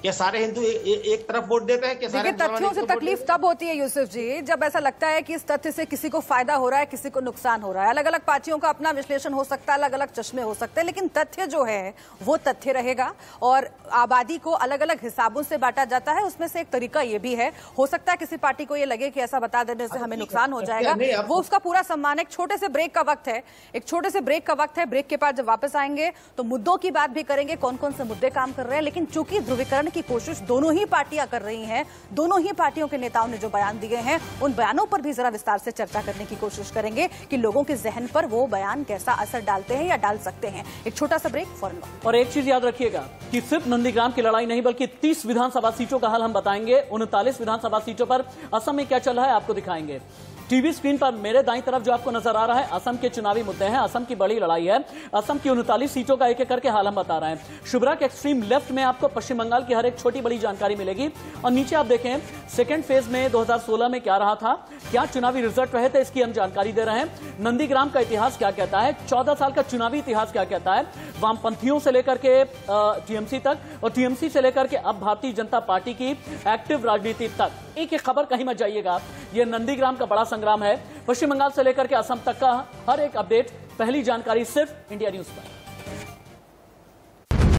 क्या सारे हिंदू एक तरफ वोट देते हैं? क्या सारे तथ्यों से तकलीफ तब होती है यूसुफ जी, जब ऐसा लगता है कि इस तथ्य से किसी को फायदा हो रहा है, किसी को नुकसान हो रहा है। अलग अलग पार्टियों का अपना विश्लेषण हो सकता है, अलग अलग चश्मे हो सकते हैं, लेकिन तथ्य जो है वो तथ्य रहेगा और आबादी को अलग अलग हिसाबों से बांटा जाता है। उसमें से एक तरीका ये भी है, हो सकता है किसी पार्टी को ये लगे कि ऐसा बता देने से हमें नुकसान हो जाएगा, वो उसका पूरा सम्मान। एक छोटे से ब्रेक का वक्त है, एक छोटे से ब्रेक का वक्त है। ब्रेक के बाद जब वापस आएंगे तो मुद्दों की बात भी करेंगे, कौन कौन से मुद्दे काम कर रहे हैं। लेकिन चूंकि ध्रुवीकरण की कोशिश दोनों ही पार्टियां कर रही हैं, दोनों ही पार्टियों के नेताओं ने जो बयान दिए हैं उन बयानों पर भी जरा विस्तार से चर्चा करने की कोशिश करेंगे कि लोगों के जहन पर वो बयान कैसा असर डालते हैं या डाल सकते हैं। एक छोटा सा ब्रेक, फौरन। और एक चीज याद रखिएगा कि सिर्फ नंदीग्राम की लड़ाई नहीं बल्कि 30 विधानसभा सीटों का हाल हम बताएंगे। 39 विधानसभा सीटों पर असम में क्या चल रहा है आपको दिखाएंगे। टीवी स्क्रीन पर मेरे दाईं तरफ जो आपको नजर आ रहा है असम के चुनावी मुद्दे हैं, असम की बड़ी लड़ाई है। असम की 39 सीटों का एक एक करके हाल हम बता रहे हैं। शुभ्रा के एक्सट्रीम लेफ्ट में आपको पश्चिम बंगाल की हर एक छोटी बड़ी जानकारी मिलेगी और नीचे आप देखें सेकेंड फेज में 2016 में क्या रहा था, क्या चुनावी रिजल्ट रहे थे, इसकी हम जानकारी दे रहे हैं। नंदीग्राम का इतिहास क्या कहता है, 14 साल का चुनावी इतिहास क्या कहता है, वामपंथियों से लेकर के टीएमसी तक और टीएमसी से लेकर के अब भारतीय जनता पार्टी की एक्टिव राजनीति तक। एक एक खबर कहीं मत जाइएगा, यह नंदीग्राम का बड़ा संग्राम है। पश्चिम बंगाल से लेकर के असम तक का हर एक अपडेट, पहली जानकारी सिर्फ इंडिया न्यूज पर।